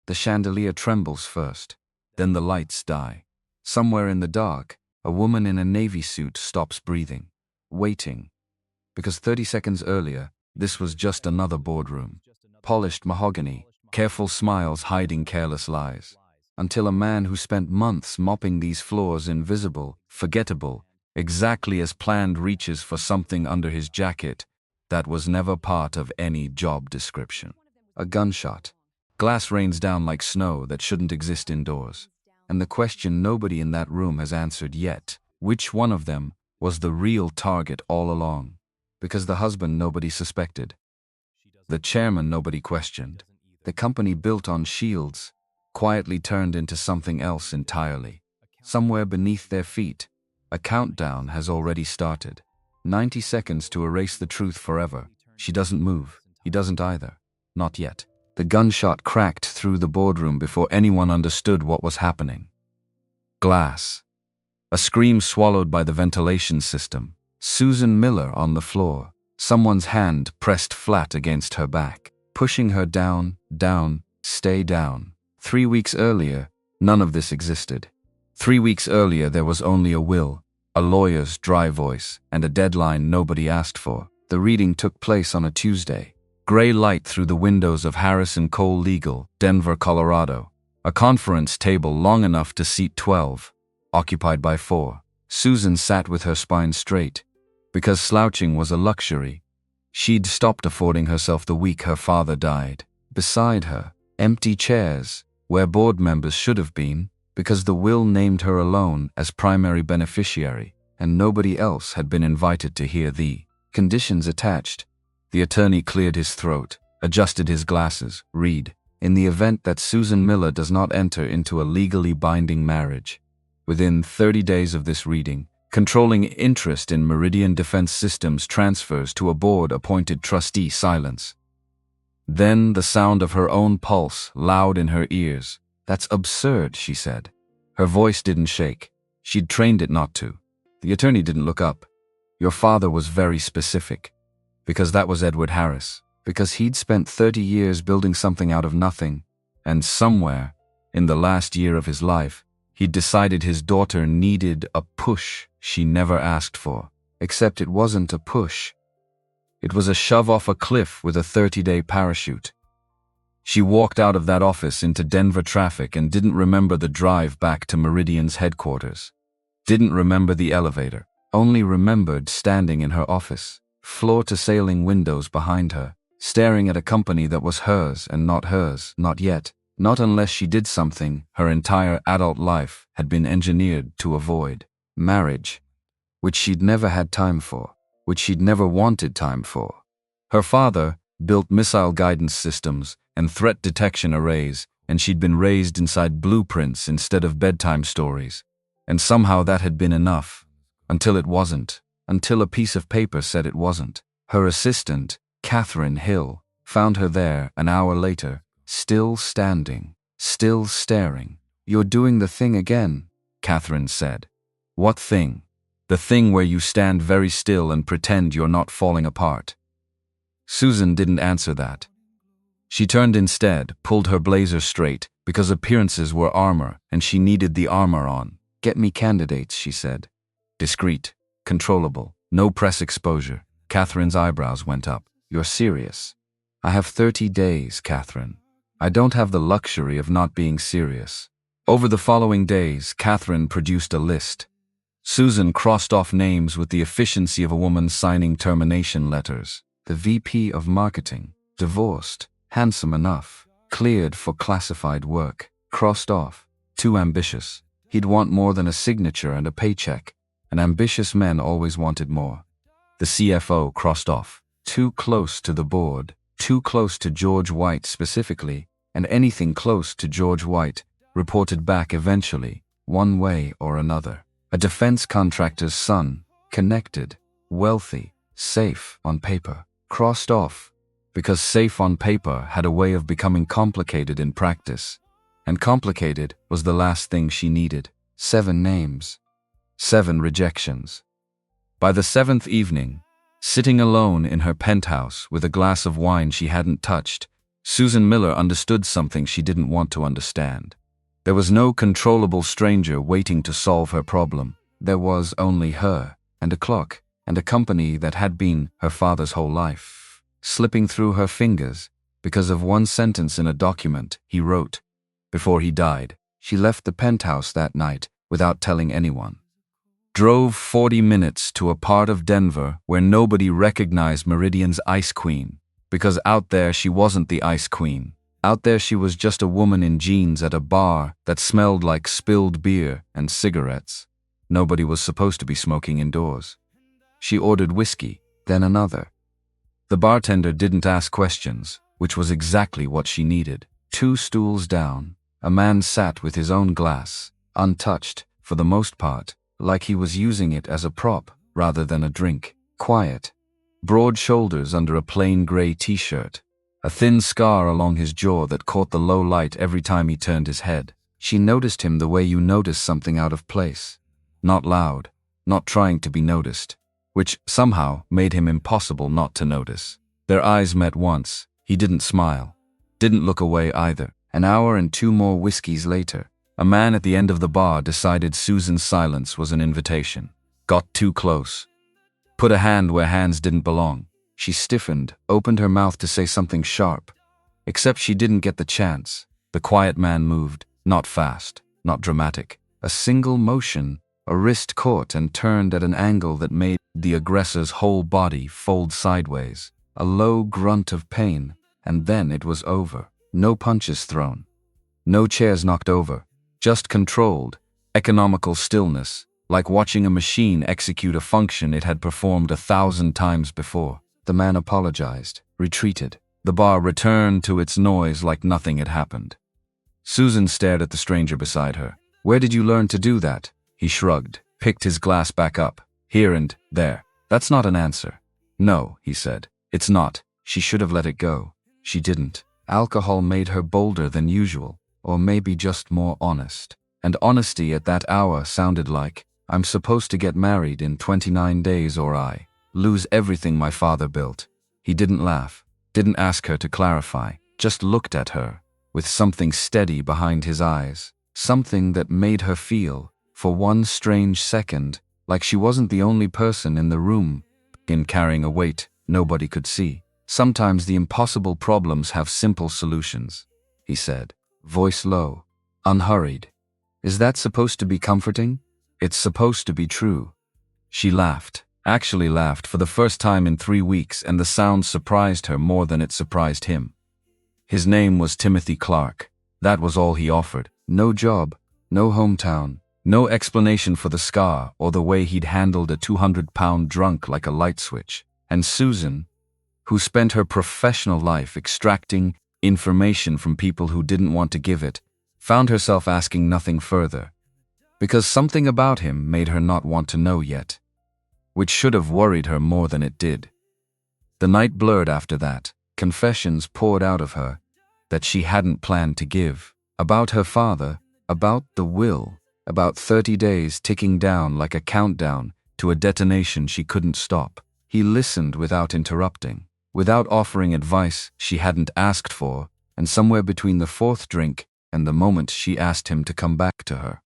The chandelier trembles first. Then the lights die. Somewhere in the dark, a woman in a navy suit stops breathing, waiting. Because 30 seconds earlier, this was just another boardroom. Polished mahogany, careful smiles hiding careless lies. Until a man who spent months mopping these floors invisible, forgettable, exactly as planned reaches for something under his jacket that was never part of any job description. A gunshot. Glass rains down like snow that shouldn't exist indoors. And the question nobody in that room has answered yet, which one of them was the real target all along? Because the husband nobody suspected. The chairman nobody questioned. The company built on shields quietly turned into something else entirely. Somewhere beneath their feet, a countdown has already started. 90 seconds to erase the truth forever. She doesn't move. He doesn't either. Not yet. The gunshot cracked through the boardroom before anyone understood what was happening. Glass. A scream swallowed by the ventilation system. Susan Miller on the floor. Someone's hand pressed flat against her back, pushing her down, down, stay down. 3 weeks earlier, none of this existed. 3 weeks earlier, there was only a will, a lawyer's dry voice, and a deadline nobody asked for. The reading took place on a Tuesday. Gray light through the windows of Harris & Cole Legal, Denver, Colorado. A conference table long enough to seat 12, occupied by 4. Susan sat with her spine straight. Because slouching was a luxury, she'd stopped affording herself the week her father died. Beside her, empty chairs, where board members should have been, because the will named her alone as primary beneficiary, and nobody else had been invited to hear the conditions attached. The attorney cleared his throat, adjusted his glasses. Read, in the event that Susan Miller does not enter into a legally binding marriage, within 30 days of this reading, controlling interest in Meridian Defense Systems transfers to a board-appointed trustee. Silence. Then the sound of her own pulse, loud in her ears. That's absurd, she said. Her voice didn't shake. She'd trained it not to. The attorney didn't look up. Your father was very specific. Because that was Edward Harris. Because he'd spent 30 years building something out of nothing. And somewhere, in the last year of his life, he'd decided his daughter needed a push she never asked for. Except it wasn't a push. It was a shove off a cliff with a 30-day parachute. She walked out of that office into Denver traffic and didn't remember the drive back to Meridian's headquarters. Didn't remember the elevator. Only remembered standing in her office, floor-to-ceiling windows behind her, staring at a company that was hers and not hers, not yet, not unless she did something her entire adult life had been engineered to avoid. Marriage, which she'd never had time for. Which she'd never wanted time for. Her father built missile guidance systems and threat detection arrays, and she'd been raised inside blueprints instead of bedtime stories. And somehow that had been enough. Until it wasn't. Until a piece of paper said it wasn't. Her assistant, Catherine Hill, found her there an hour later, still standing, still staring. You're doing the thing again, Catherine said. What thing? The thing where you stand very still and pretend you're not falling apart. Susan didn't answer that. She turned instead, pulled her blazer straight, because appearances were armor, and she needed the armor on. Get me candidates, she said. Discreet, controllable, no press exposure. Catherine's eyebrows went up. You're serious? I have 30 days, Catherine. I don't have the luxury of not being serious. Over the following days, Catherine produced a list. Susan crossed off names with the efficiency of a woman signing termination letters. The VP of Marketing, divorced, handsome enough, cleared for classified work, crossed off, too ambitious. He'd want more than a signature and a paycheck, and ambitious men always wanted more. The CFO crossed off, too close to the board, too close to George White specifically, and anything close to George White reported back eventually, one way or another. A defense contractor's son, connected, wealthy, safe on paper, crossed off, because safe on paper had a way of becoming complicated in practice, and complicated was the last thing she needed. 7 names. 7 rejections. By the 7th evening, sitting alone in her penthouse with a glass of wine she hadn't touched, Susan Miller understood something she didn't want to understand. There was no controllable stranger waiting to solve her problem. There was only her, and a clock, and a company that had been her father's whole life, slipping through her fingers because of one sentence in a document he wrote before he died. She left the penthouse that night without telling anyone. Drove 40 minutes to a part of Denver where nobody recognized Meridian's Ice Queen, because out there she wasn't the Ice Queen. Out there she was just a woman in jeans at a bar that smelled like spilled beer and cigarettes. Nobody was supposed to be smoking indoors. She ordered whiskey, then another. The bartender didn't ask questions, which was exactly what she needed. 2 stools down, a man sat with his own glass, untouched, for the most part, like he was using it as a prop rather than a drink. Quiet. Broad shoulders under a plain gray t-shirt. A thin scar along his jaw that caught the low light every time he turned his head. She noticed him the way you notice something out of place. Not loud, not trying to be noticed, which somehow made him impossible not to notice. Their eyes met once. He didn't smile. Didn't look away either. An hour and 2 more whiskeys later, a man at the end of the bar decided Susan's silence was an invitation. Got too close. Put a hand where hands didn't belong. She stiffened, opened her mouth to say something sharp. Except she didn't get the chance. The quiet man moved, not fast, not dramatic. A single motion, a wrist caught and turned at an angle that made the aggressor's whole body fold sideways. A low grunt of pain, and then it was over. No punches thrown. No chairs knocked over. Just controlled, economical stillness, like watching a machine execute a function it had performed 1,000 times before. The man apologized, retreated. The bar returned to its noise like nothing had happened. Susan stared at the stranger beside her. "Where did you learn to do that?" He shrugged, picked his glass back up. "Here and there. That's not an answer." "No," he said. "It's not." She should have let it go. She didn't. Alcohol made her bolder than usual, or maybe just more honest. And honesty at that hour sounded like, "I'm supposed to get married in 29 days or I lose everything my father built." He didn't laugh, didn't ask her to clarify, just looked at her, with something steady behind his eyes, something that made her feel, for one strange second, like she wasn't the only person in the room, carrying a weight nobody could see. "Sometimes the impossible problems have simple solutions," he said, voice low, unhurried. "Is that supposed to be comforting?" "It's supposed to be true." She laughed, actually laughed for the first time in 3 weeks, and the sound surprised her more than it surprised him. His name was Timothy Clark. That was all he offered. No job, no hometown, no explanation for the scar or the way he'd handled a 200-pound drunk like a light switch. And Susan, who spent her professional life extracting information from people who didn't want to give it, found herself asking nothing further, because something about him made her not want to know yet, which should have worried her more than it did. The night blurred after that. Confessions poured out of her that she hadn't planned to give, about her father, about the will, about 30 days ticking down like a countdown to a detonation she couldn't stop. He listened without interrupting, without offering advice she hadn't asked for, and somewhere between the 4th drink and the moment she asked him to come back to her.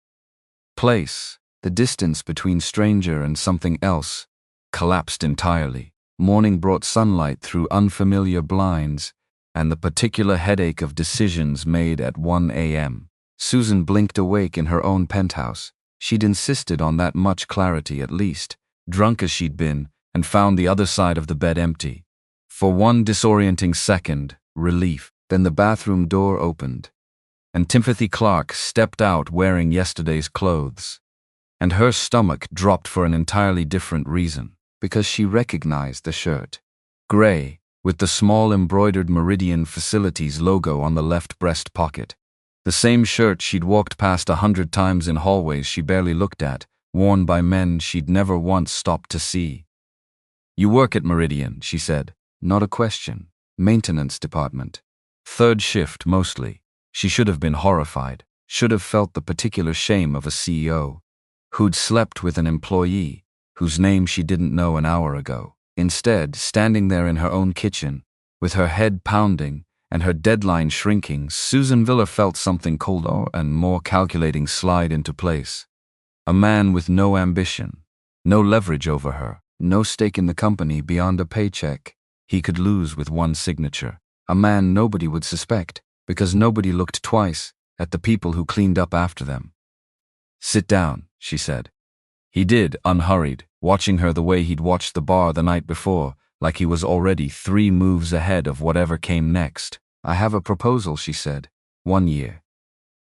Place, the distance between stranger and something else, collapsed entirely. Morning brought sunlight through unfamiliar blinds, and the particular headache of decisions made at 1 a.m. Susan blinked awake in her own penthouse. She'd insisted on that much clarity at least, drunk as she'd been, and found the other side of the bed empty. For one disorienting second, relief. Then the bathroom door opened, and Timothy Clark stepped out wearing yesterday's clothes. And her stomach dropped for an entirely different reason, because she recognized the shirt. Gray, with the small embroidered Meridian Facilities logo on the left breast pocket. The same shirt she'd walked past 100 times in hallways she barely looked at, worn by men she'd never once stopped to see. "You work at Meridian," she said. Not a question. Maintenance department. 3rd shift mostly. She should have been horrified, should have felt the particular shame of a CEO, who'd slept with an employee whose name she didn't know an hour ago. Instead, standing there in her own kitchen, with her head pounding and her deadline shrinking, Susan Villa felt something colder and more calculating slide into place. A man with no ambition, no leverage over her, no stake in the company beyond a paycheck he could lose with one signature. A man nobody would suspect, because nobody looked twice at the people who cleaned up after them. "Sit down," she said. He did, unhurried, watching her the way he'd watched the bar the night before, like he was already 3 moves ahead of whatever came next. "I have a proposal," she said. 1 year.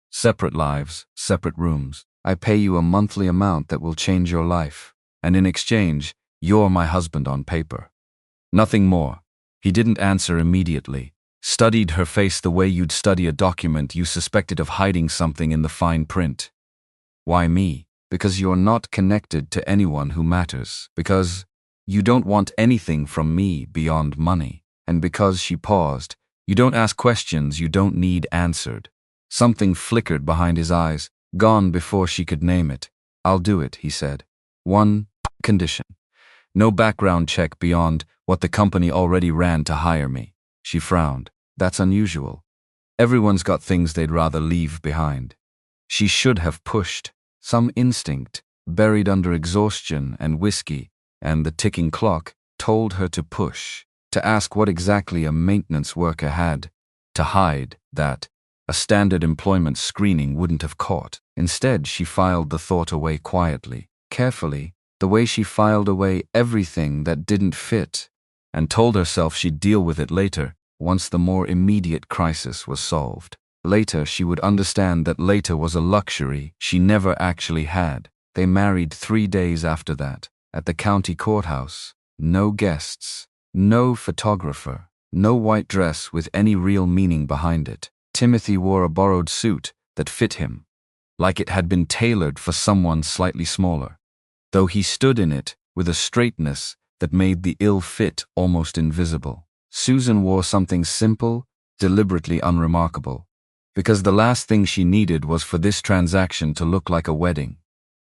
Separate lives, separate rooms. I pay you a monthly amount that will change your life. And in exchange, you're my husband on paper. Nothing more. He didn't answer immediately. Studied her face the way you'd study a document you suspected of hiding something in the fine print. "Why me?" "Because you're not connected to anyone who matters. Because you don't want anything from me beyond money. And because," she paused, "you don't ask questions you don't need answered." Something flickered behind his eyes, gone before she could name it. "I'll do it," he said. "One condition. No background check beyond what the company already ran to hire me." She frowned. "That's unusual. Everyone's got things they'd rather leave behind." She should have pushed. Some instinct, buried under exhaustion and whiskey, and the ticking clock, told her to push, to ask what exactly a maintenance worker had, to hide that a standard employment screening wouldn't have caught. Instead, she filed the thought away quietly, carefully, the way she filed away everything that didn't fit, and told herself she'd deal with it later, once the more immediate crisis was solved. Later, she would understand that later was a luxury she never actually had. They married 3 days after that, at the county courthouse. No guests, no photographer, no white dress with any real meaning behind it. Timothy wore a borrowed suit that fit him, like it had been tailored for someone slightly smaller, though he stood in it with a straightness that made the ill fit almost invisible. Susan wore something simple, deliberately unremarkable, because the last thing she needed was for this transaction to look like a wedding.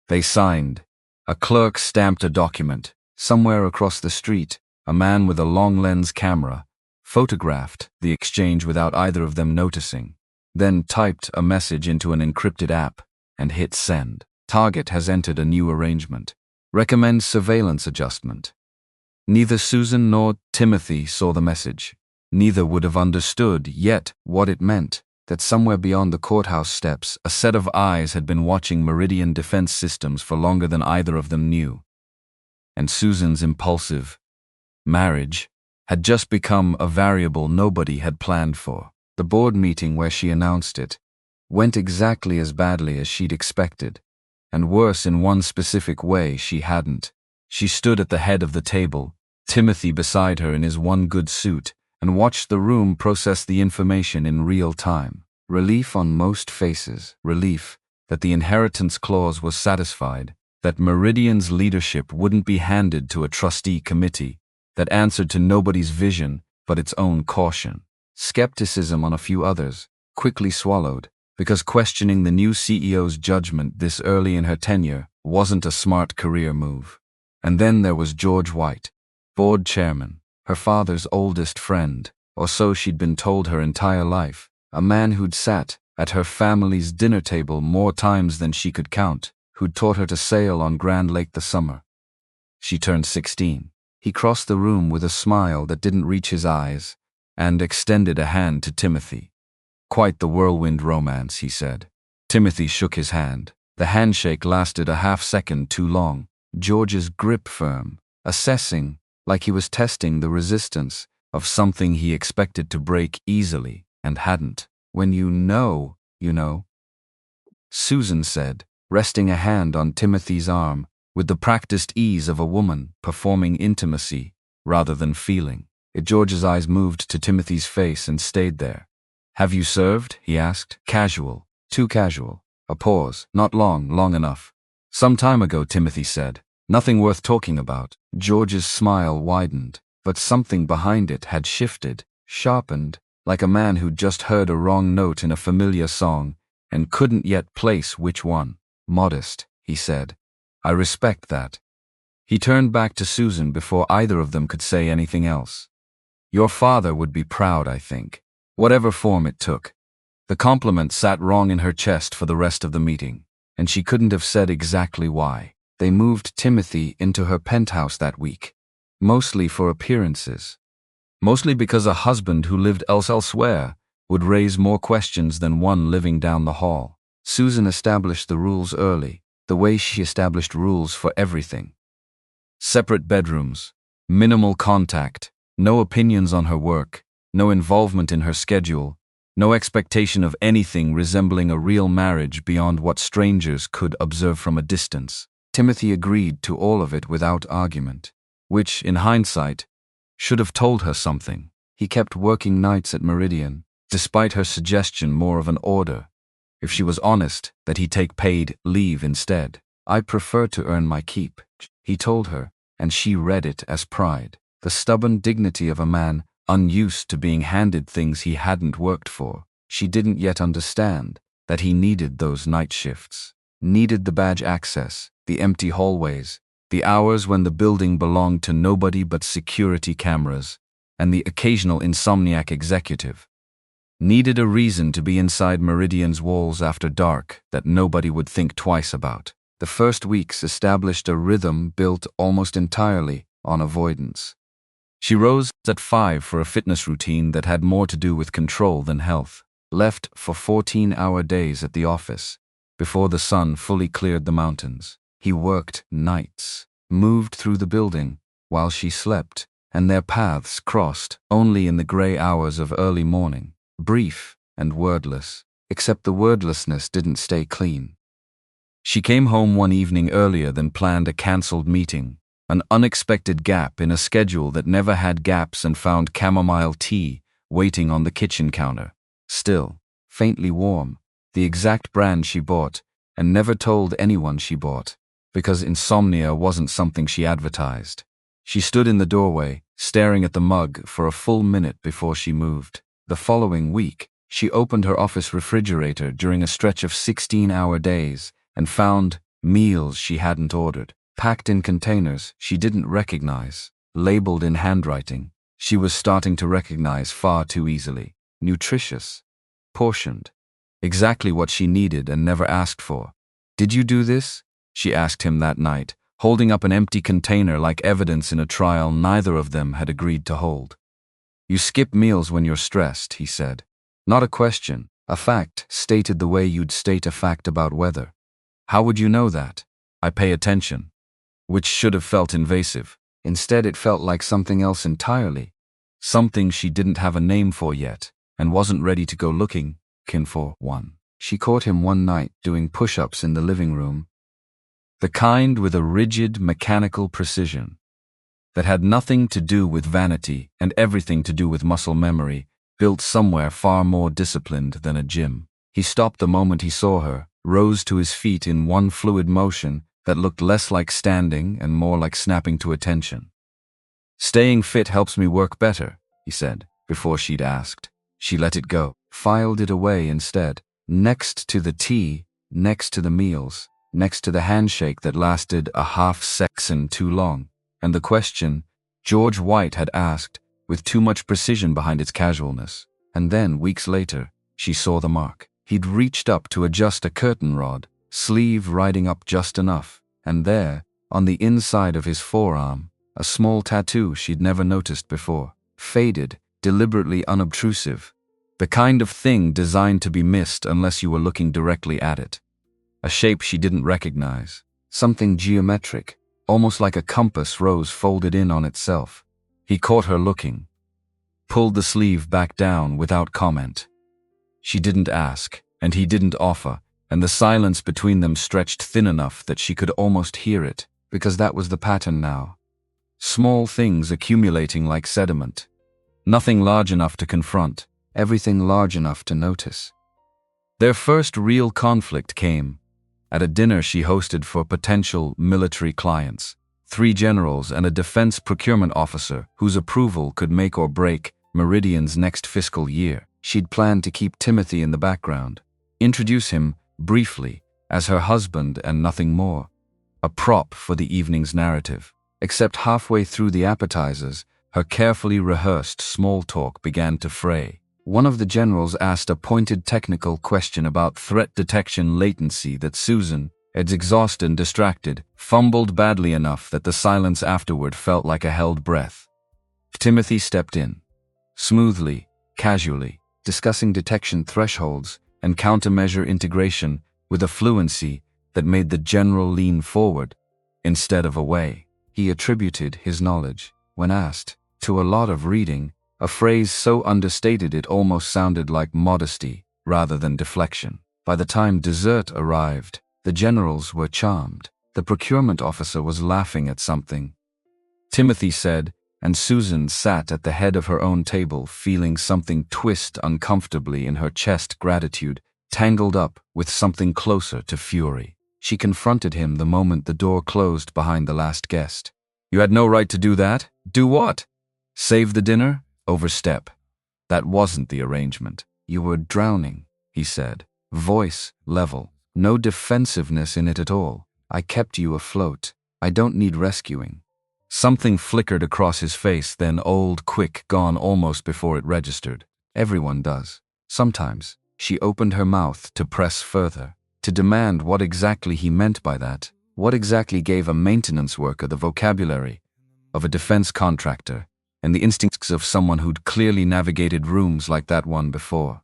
They signed. A clerk stamped a document. Somewhere across the street, a man with a long-lens camera photographed the exchange without either of them noticing, then typed a message into an encrypted app and hit send. "Target has entered a new arrangement. Recommends surveillance adjustment." Neither Susan nor Timothy saw the message. Neither would have understood yet what it meant, that somewhere beyond the courthouse steps, a set of eyes had been watching Meridian Defense Systems for longer than either of them knew. And Susan's impulsive marriage had just become a variable nobody had planned for. The board meeting where she announced it went exactly as badly as she'd expected, and worse in one specific way she hadn't. She stood at the head of the table, Timothy beside her in his one good suit, and watched the room process the information in real time. Relief on most faces, relief that the inheritance clause was satisfied, that Meridian's leadership wouldn't be handed to a trustee committee that answered to nobody's vision but its own caution. Skepticism on a few others, quickly swallowed, because questioning the new CEO's judgment this early in her tenure wasn't a smart career move. And then there was George White, board chairman, her father's oldest friend, or so she'd been told her entire life, a man who'd sat at her family's dinner table more times than she could count, who'd taught her to sail on Grand Lake the summer she turned 16. He crossed the room with a smile that didn't reach his eyes and extended a hand to Timothy. "Quite the whirlwind romance," he said. Timothy shook his hand. The handshake lasted a half-second too long, George's grip firm, assessing, like he was testing the resistance of something he expected to break easily and hadn't. "When you know, you know," Susan said, resting a hand on Timothy's arm with the practiced ease of a woman performing intimacy rather than feeling. George's eyes moved to Timothy's face and stayed there. "Have you served?" he asked. Casual. Too casual. A pause. Not long enough. "Some time ago," Timothy said. "Nothing worth talking about." George's smile widened, but something behind it had shifted, sharpened, like a man who'd just heard a wrong note in a familiar song and couldn't yet place which one. "Modest," he said. "I respect that." He turned back to Susan before either of them could say anything else. "Your father would be proud, I think." whatever form it took. The compliment sat wrong in her chest for the rest of the meeting, and she couldn't have said exactly why. They moved Timothy into her penthouse that week, mostly for appearances. Mostly because a husband who lived elsewhere would raise more questions than one living down the hall. Susan established the rules early, the way she established rules for everything. Separate bedrooms, minimal contact, no opinions on her work, no involvement in her schedule, no expectation of anything resembling a real marriage beyond what strangers could observe from a distance. Timothy agreed to all of it without argument, which, in hindsight, should have told her something. He kept working nights at Meridian, despite her suggestion more of an order, if she was honest, that he take paid leave instead. "I prefer to earn my keep," he told her, and she read it as pride, the stubborn dignity of a man unused to being handed things he hadn't worked for. She didn't yet understand that he needed those night shifts, needed the badge access, the empty hallways, the hours when the building belonged to nobody but security cameras, and the occasional insomniac executive. Needed a reason to be inside Meridian's walls after dark that nobody would think twice about. The first weeks established a rhythm built almost entirely on avoidance. She rose at 5 for a fitness routine that had more to do with control than health, left for 14-hour days at the office, before the sun fully cleared the mountains. He worked nights, moved through the building while she slept, and their paths crossed only in the gray hours of early morning. Brief and wordless, except the wordlessness didn't stay clean. She came home one evening earlier than planned, a cancelled meeting, an unexpected gap in a schedule that never had gaps, and found chamomile tea waiting on the kitchen counter. Still, faintly warm, the exact brand she bought, and never told anyone she bought, because insomnia wasn't something she advertised. She stood in the doorway, staring at the mug for a full minute before she moved. The following week, she opened her office refrigerator during a stretch of 16-hour days and found meals she hadn't ordered, packed in containers she didn't recognize, labeled in handwriting she was starting to recognize far too easily. Nutritious, portioned, exactly what she needed and never asked for. "Did you do this?" she asked him that night, holding up an empty container like evidence in a trial neither of them had agreed to hold. "You skip meals when you're stressed," he said. "Not a question, a fact, stated the way you'd state a fact about weather." "How would you know that?" "I pay attention." Which should have felt invasive. Instead, it felt like something else entirely. Something she didn't have a name for yet, and wasn't ready to go looking for one. She caught him one night doing push-ups in the living room. The kind with a rigid, mechanical precision that had nothing to do with vanity and everything to do with muscle memory, built somewhere far more disciplined than a gym. He stopped the moment he saw her, rose to his feet in one fluid motion that looked less like standing and more like snapping to attention. "Staying fit helps me work better," he said, before she'd asked. She let it go, filed it away instead, next to the tea, next to the meals, next to the handshake that lasted a half-second too long, and the question George White had asked with too much precision behind its casualness. And then, weeks later, she saw the mark. He'd reached up to adjust a curtain rod, sleeve riding up just enough, and there, on the inside of his forearm, a small tattoo she'd never noticed before. Faded, deliberately unobtrusive. The kind of thing designed to be missed unless you were looking directly at it. A shape she didn't recognize. Something geometric, almost like a compass rose folded in on itself. He caught her looking. Pulled the sleeve back down without comment. She didn't ask, and he didn't offer, and the silence between them stretched thin enough that she could almost hear it, because that was the pattern now. Small things accumulating like sediment. Nothing large enough to confront, everything large enough to notice. Their first real conflict came at a dinner she hosted for potential military clients. 3 generals and a defense procurement officer whose approval could make or break Meridian's next fiscal year. She'd planned to keep Timothy in the background, introduce him, briefly, as her husband and nothing more. A prop for the evening's narrative. Except halfway through the appetizers, her carefully rehearsed small talk began to fray. One of the generals asked a pointed technical question about threat detection latency that Susan, as exhausted and distracted, fumbled badly enough that the silence afterward felt like a held breath. Timothy stepped in. Smoothly, casually, discussing detection thresholds and countermeasure integration with a fluency that made the general lean forward instead of away. He attributed his knowledge, when asked, to a lot of reading, a phrase so understated it almost sounded like modesty rather than deflection. By the time dessert arrived, the generals were charmed. The procurement officer was laughing at something Timothy said, and Susan sat at the head of her own table feeling something twist uncomfortably in her chest, gratitude tangled up with something closer to fury. She confronted him the moment the door closed behind the last guest. "You had no right to do that." "Do what?" "Save the dinner?" "Overstep. That wasn't the arrangement." "You were drowning," he said, voice level, no defensiveness in it at all. "I kept you afloat. I don't need rescuing." Something flickered across his face, then old, quick, gone almost before it registered. Everyone does. Sometimes. She opened her mouth to press further, to demand what exactly he meant by that, what exactly gave a maintenance worker the vocabulary of a defense contractor and the instincts of someone who'd clearly navigated rooms like that one before.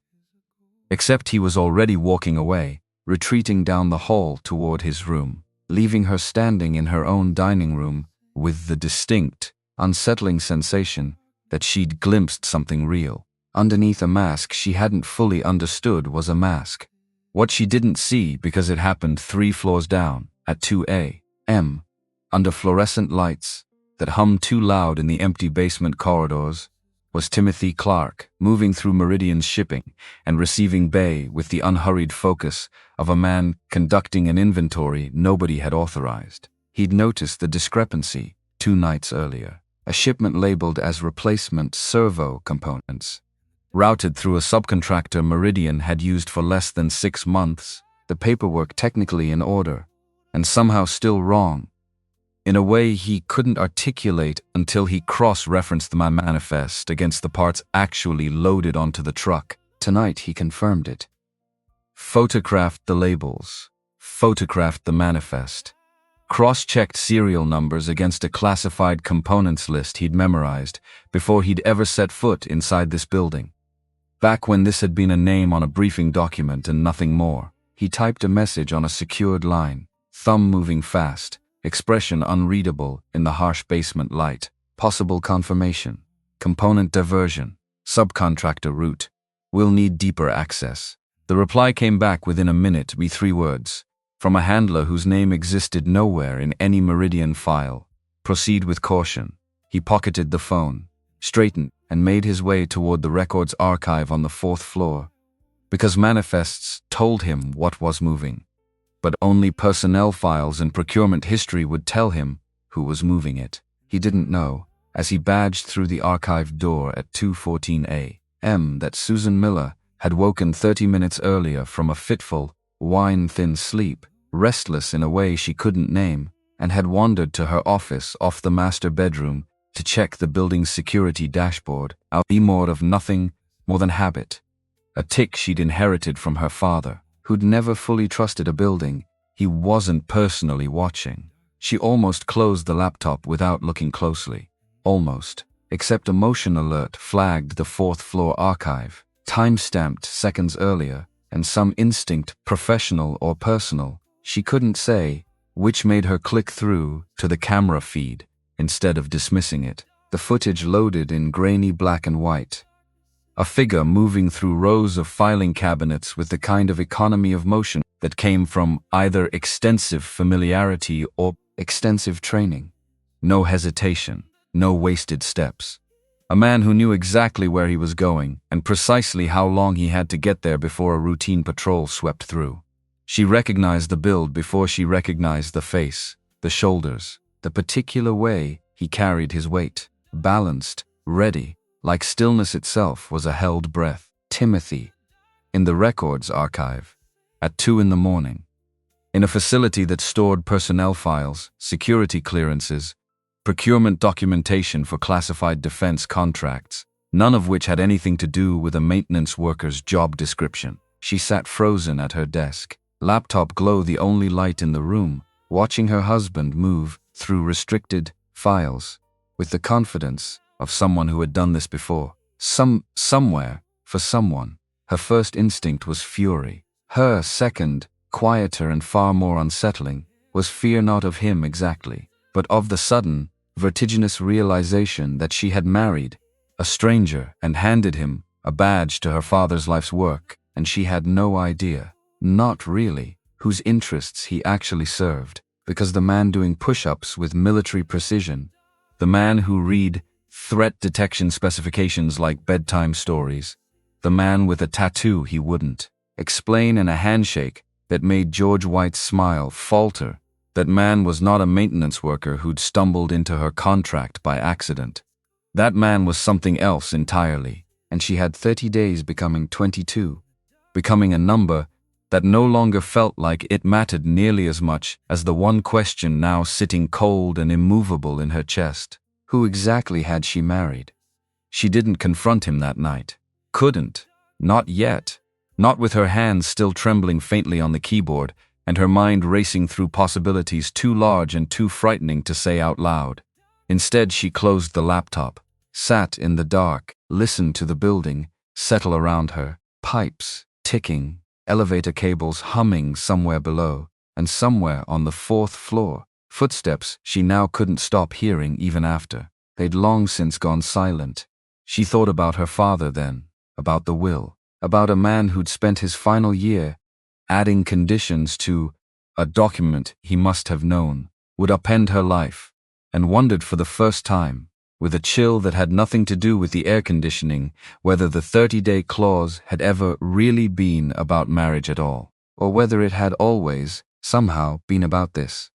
Except he was already walking away, retreating down the hall toward his room, leaving her standing in her own dining room with the distinct, unsettling sensation that she'd glimpsed something real. Underneath a mask she hadn't fully understood was a mask. What she didn't see because it happened 3 floors down, at 2 a.m., under fluorescent lights that hummed too loud in the empty basement corridors, was Timothy Clark, moving through Meridian's shipping and receiving bay with the unhurried focus of a man conducting an inventory nobody had authorized. He'd noticed the discrepancy 2 nights earlier. A shipment labeled as replacement servo components, routed through a subcontractor Meridian had used for less than 6 months, the paperwork technically in order, and somehow still wrong, in a way he couldn't articulate until he cross-referenced the manifest against the parts actually loaded onto the truck. Tonight he confirmed it. Photographed the labels, photographed the manifest, cross-checked serial numbers against a classified components list he'd memorized before he'd ever set foot inside this building. Back when this had been a name on a briefing document and nothing more, he typed a message on a secured line, thumb moving fast, expression unreadable in the harsh basement light. Possible confirmation. Component diversion. Subcontractor route. Will need deeper access. The reply came back within a minute with 3 words, from a handler whose name existed nowhere in any Meridian file. Proceed with caution. He pocketed the phone, straightened, and made his way toward the records archive on the 4th floor, because manifests told him what was moving. But only personnel files and procurement history would tell him who was moving it. He didn't know, as he badged through the archive door at 2:14 a.m., that Susan Miller had woken 30 minutes earlier from a fitful, wine-thin sleep, restless in a way she couldn't name, and had wandered to her office off the master bedroom to check the building's security dashboard, out more of nothing more than habit, a tic she'd inherited from her father, who'd never fully trusted a building he wasn't personally watching. She almost closed the laptop without looking closely. Almost. Except a motion alert flagged the 4th floor archive, time-stamped seconds earlier, and some instinct, professional or personal, she couldn't say, which made her click through to the camera feed instead of dismissing it. The footage loaded in grainy black and white. A figure moving through rows of filing cabinets with the kind of economy of motion that came from either extensive familiarity or extensive training. No hesitation, no wasted steps. A man who knew exactly where he was going and precisely how long he had to get there before a routine patrol swept through. She recognized the build before she recognized the face, the shoulders, the particular way he carried his weight, balanced, ready, like stillness itself was a held breath. Timothy, in the records archive, at 2 a.m, in a facility that stored personnel files, security clearances, procurement documentation for classified defense contracts, none of which had anything to do with a maintenance worker's job description. She sat frozen at her desk, laptop glow the only light in the room, watching her husband move through restricted files with the confidence of someone who had done this before. Somewhere, for someone. Her first instinct was fury. Her second, quieter and far more unsettling, was fear not of him exactly, but of the sudden, vertiginous realization that she had married a stranger and handed him a badge to her father's life's work, and she had no idea, not really, whose interests he actually served, because the man doing push-ups with military precision, the man who read threat detection specifications like bedtime stories, the man with a tattoo he wouldn't explain and a handshake that made George White's smile falter, that man was not a maintenance worker who'd stumbled into her contract by accident. That man was something else entirely, and she had 30 days becoming 22, becoming a number that no longer felt like it mattered nearly as much as the one question now sitting cold and immovable in her chest. Who exactly had she married? She didn't confront him that night. Couldn't. Not yet. Not with her hands still trembling faintly on the keyboard and her mind racing through possibilities too large and too frightening to say out loud. Instead, she closed the laptop, sat in the dark, listened to the building settle around her, pipes ticking, elevator cables humming somewhere below, and somewhere on the 4th floor, footsteps she now couldn't stop hearing even after. They'd long since gone silent. She thought about her father then, about the will, about a man who'd spent his final year adding conditions to a document he must have known would upend her life, and wondered for the first time, with a chill that had nothing to do with the air conditioning, whether the 30-day clause had ever really been about marriage at all, or whether it had always, somehow, been about this.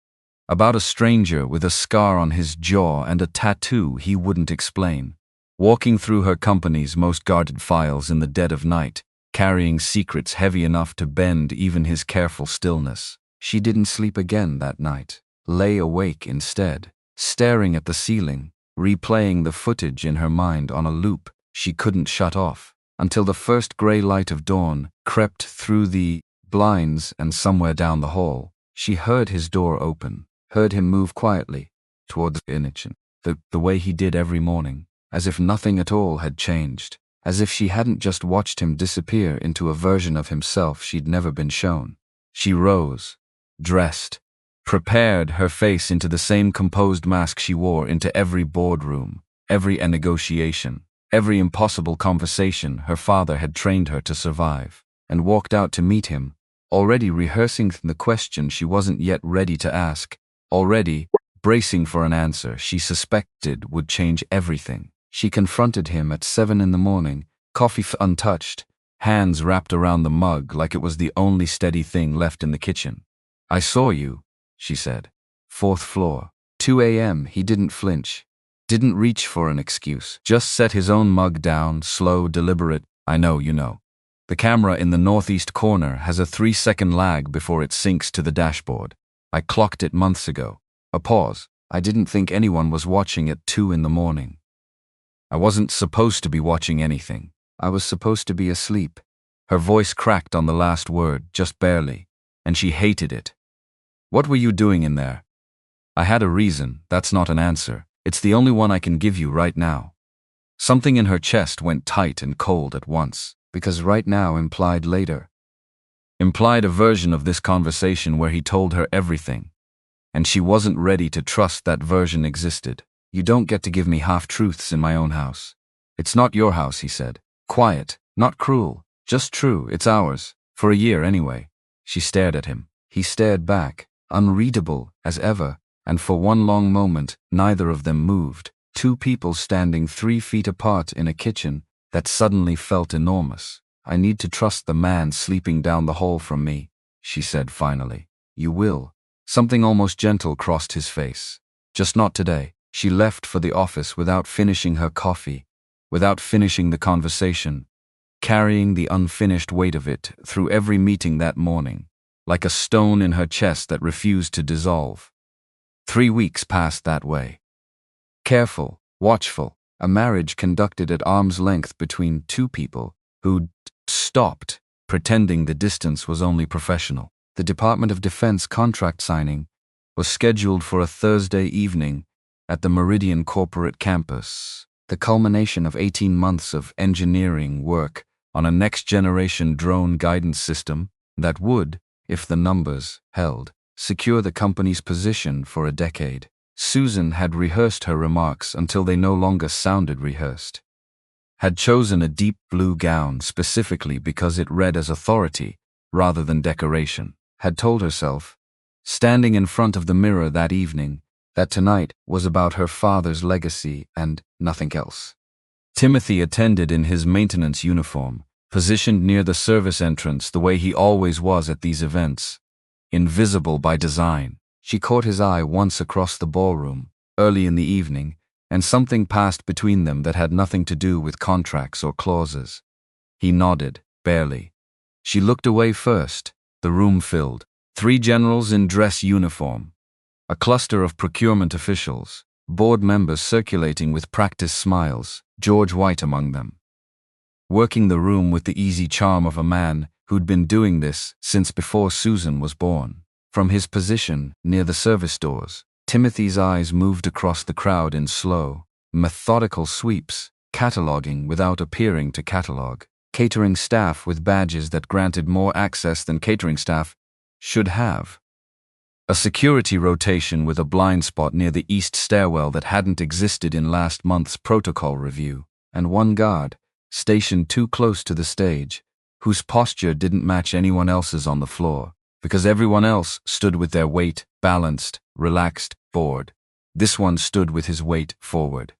About a stranger with a scar on his jaw and a tattoo he wouldn't explain, walking through her company's most guarded files in the dead of night, carrying secrets heavy enough to bend even his careful stillness. She didn't sleep again that night, lay awake instead, staring at the ceiling, replaying the footage in her mind on a loop she couldn't shut off, until the first gray light of dawn crept through the blinds and somewhere down the hall, she heard his door open, heard him move quietly toward the kitchen, the way he did every morning, as if nothing at all had changed, as if she hadn't just watched him disappear into a version of himself she'd never been shown. She rose, dressed, prepared her face into the same composed mask she wore into every boardroom, every negotiation, every impossible conversation her father had trained her to survive, and walked out to meet him, already rehearsing the question she wasn't yet ready to ask, already bracing for an answer she suspected would change everything. She confronted him at 7 a.m, coffee untouched, hands wrapped around the mug like it was the only steady thing left in the kitchen. "I saw you," she said. 4th floor. 2 a.m. He didn't flinch. Didn't reach for an excuse. Just set his own mug down, slow, deliberate. "I know, you know. The camera in the northeast corner has a 3-second lag before it syncs to the dashboard. I clocked it months ago." A pause. "I didn't think anyone was watching at 2 a.m. I wasn't supposed to be watching anything. I was supposed to be asleep." Her voice cracked on the last word, just barely, and she hated it. "What were you doing in there?" "I had a reason. That's not an answer. It's the only one I can give you right now." Something in her chest went tight and cold at once, because right now implied later. Implied a version of this conversation where he told her everything, and she wasn't ready to trust that version existed. "You don't get to give me half-truths in my own house." "It's not your house," he said. Quiet, not cruel, just true. "It's ours. For a year anyway." She stared at him. He stared back, unreadable as ever, and for one long moment, neither of them moved. Two people standing 3 feet apart in a kitchen that suddenly felt enormous. "I need to trust the man sleeping down the hall from me," she said finally. "You will." Something almost gentle crossed his face. "Just not today." She left for the office without finishing her coffee, without finishing the conversation, carrying the unfinished weight of it through every meeting that morning, like a stone in her chest that refused to dissolve. 3 weeks passed that way. Careful, watchful, A marriage conducted at arm's length between two people who'd stopped pretending the distance was only professional. The Department of Defense contract signing was scheduled for a Thursday evening at the Meridian corporate campus, the culmination of 18 months of engineering work on a next-generation drone guidance system that would, if the numbers held, secure the company's position for a decade. Susan had rehearsed her remarks until they no longer sounded rehearsed. Had chosen a deep blue gown specifically because it read as authority rather than decoration. Had told herself, standing in front of the mirror that evening, that tonight was about her father's legacy and nothing else. Timothy attended in his maintenance uniform, positioned near the service entrance the way he always was at these events. Invisible by design. She caught his eye once across the ballroom, early in the evening, and something passed between them that had nothing to do with contracts or clauses. He nodded, barely. She looked away first. The room filled. 3 generals in dress uniform. A cluster of procurement officials, board members circulating with practiced smiles, George White among them. Working the room with the easy charm of a man who'd been doing this since before Susan was born. From his position near the service doors, Timothy's eyes moved across the crowd in slow, methodical sweeps, cataloging without appearing to catalog. Catering staff with badges that granted more access than catering staff should have. A security rotation with a blind spot near the east stairwell that hadn't existed in last month's protocol review, and 1 guard, stationed too close to the stage, whose posture didn't match anyone else's on the floor, because everyone else stood with their weight balanced, relaxed, bored. This one stood with his weight forward.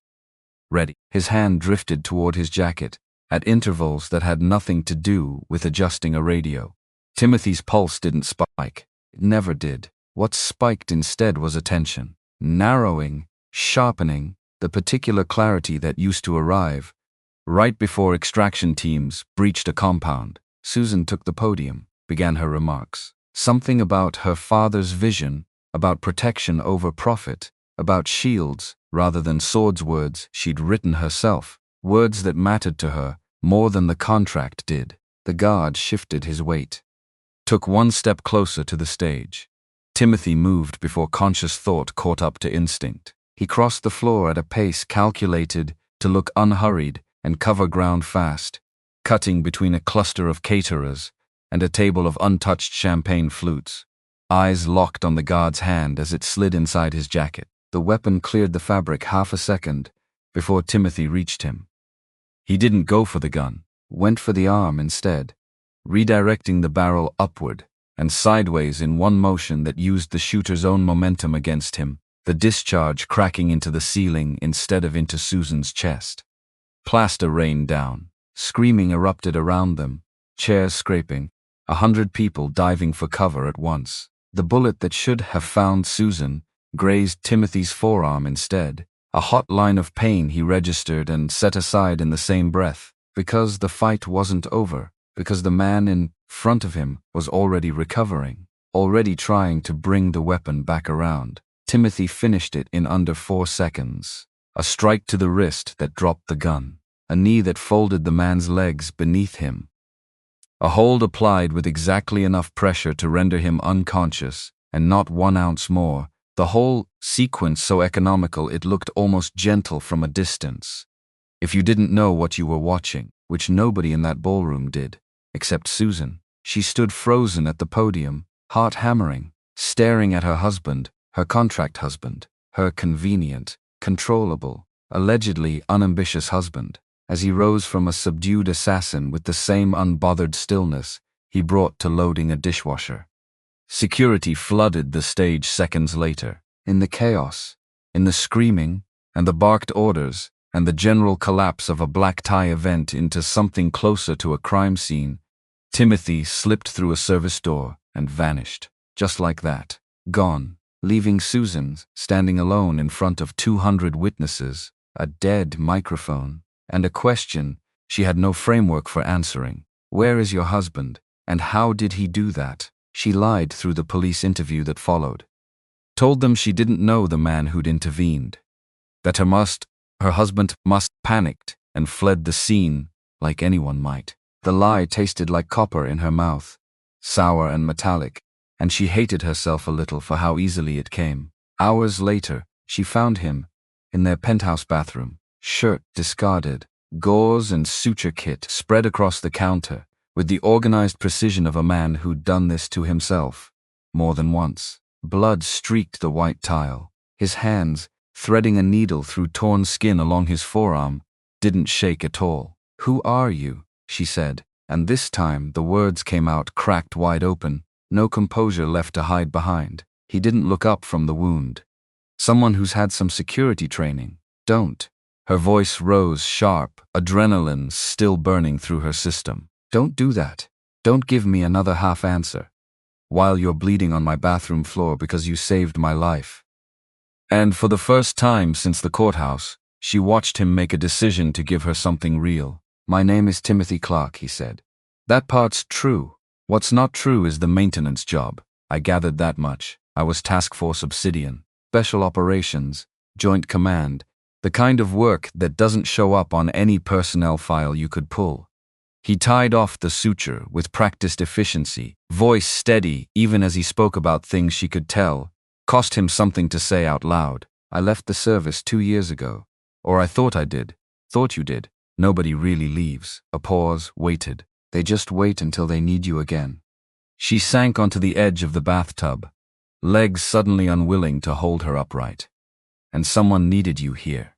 Ready. His hand drifted toward his jacket, at intervals that had nothing to do with adjusting a radio. Timothy's pulse didn't spike. It never did. What spiked instead was attention. Narrowing, sharpening, the particular clarity that used to arrive right before extraction teams breached a compound. Susan took the podium, began her remarks. Something about her father's vision, about protection over profit, about shields rather than swords, words she'd written herself. Words that mattered to her more than the contract did. The guard shifted his weight. Took 1 step closer to the stage. Timothy moved before conscious thought caught up to instinct. He crossed the floor at a pace calculated to look unhurried and cover ground fast, cutting between a cluster of caterers and a table of untouched champagne flutes. Eyes locked on the guard's hand as it slid inside his jacket. The weapon cleared the fabric half a second before Timothy reached him. He didn't go for the gun, went for the arm instead, redirecting the barrel upward and sideways in one motion that used the shooter's own momentum against him, the discharge cracking into the ceiling instead of into Susan's chest. Plaster rained down. Screaming erupted around them, chairs scraping, 100 people diving for cover at once. The bullet that should have found Susan grazed Timothy's forearm instead. A hot line of pain he registered and set aside in the same breath, because the fight wasn't over, because the man in front of him was already recovering, already trying to bring the weapon back around. Timothy finished it in under 4 seconds. A strike to the wrist that dropped the gun, a knee that folded the man's legs beneath him. A hold applied with exactly enough pressure to render him unconscious, and not 1 ounce more. The whole sequence so economical it looked almost gentle from a distance. If you didn't know what you were watching, which nobody in that ballroom did, except Susan, she stood frozen at the podium, heart hammering, staring at her husband, her contract husband, her convenient, controllable, allegedly unambitious husband, as he rose from a subdued assassin with the same unbothered stillness he brought to loading a dishwasher. Security flooded the stage seconds later. In the chaos, in the screaming, and the barked orders, and the general collapse of a black tie event into something closer to a crime scene, Timothy slipped through a service door and vanished, just like that, gone, leaving Susan standing alone in front of 200 witnesses, a dead microphone, and a question she had no framework for answering. Where is your husband, and how did he do that? She lied through the police interview that followed. Told them she didn't know the man who'd intervened. That her Her husband must panicked and fled the scene like anyone might. The lie tasted like copper in her mouth, sour and metallic, and she hated herself a little for how easily it came. Hours later, she found him in their penthouse bathroom, shirt discarded, gauze and suture kit spread across the counter, with the organized precision of a man who'd done this to himself more than once. Blood streaked the white tile. His hands, threading a needle through torn skin along his forearm, didn't shake at all. "Who are you?" she said, and this time the words came out cracked wide open, no composure left to hide behind. He didn't look up from the wound. "Someone who's had some security training. Don't." Her voice rose sharp, adrenaline still burning through her system. "Don't do that. Don't give me another half answer while you're bleeding on my bathroom floor because you saved my life." And for the first time since the courthouse, she watched him make a decision to give her something real. "My name is Timothy Clark," he said. "That part's true. What's not true is the maintenance job. I gathered that much. I was Task Force Obsidian, Special Operations, Joint Command, the kind of work that doesn't show up on any personnel file you could pull." He tied off the suture with practiced efficiency, voice steady even as he spoke about things she could tell. Cost him something to say out loud. "I left the service 2 years ago. Or I thought I did. Thought you did. Nobody really leaves." A pause, waited. "They just wait until they need you again." She sank onto the edge of the bathtub, legs suddenly unwilling to hold her upright. "And someone needed you here.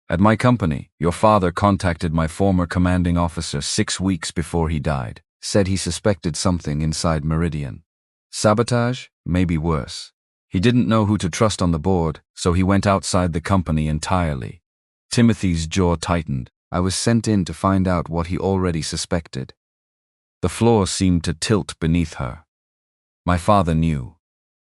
At my company, your father contacted my former commanding officer 6 weeks before he died. Said he suspected something inside Meridian. Sabotage? Maybe worse. He didn't know who to trust on the board, so he went outside the company entirely." Timothy's jaw tightened. "I was sent in to find out what he already suspected." The floor seemed to tilt beneath her. "My father knew.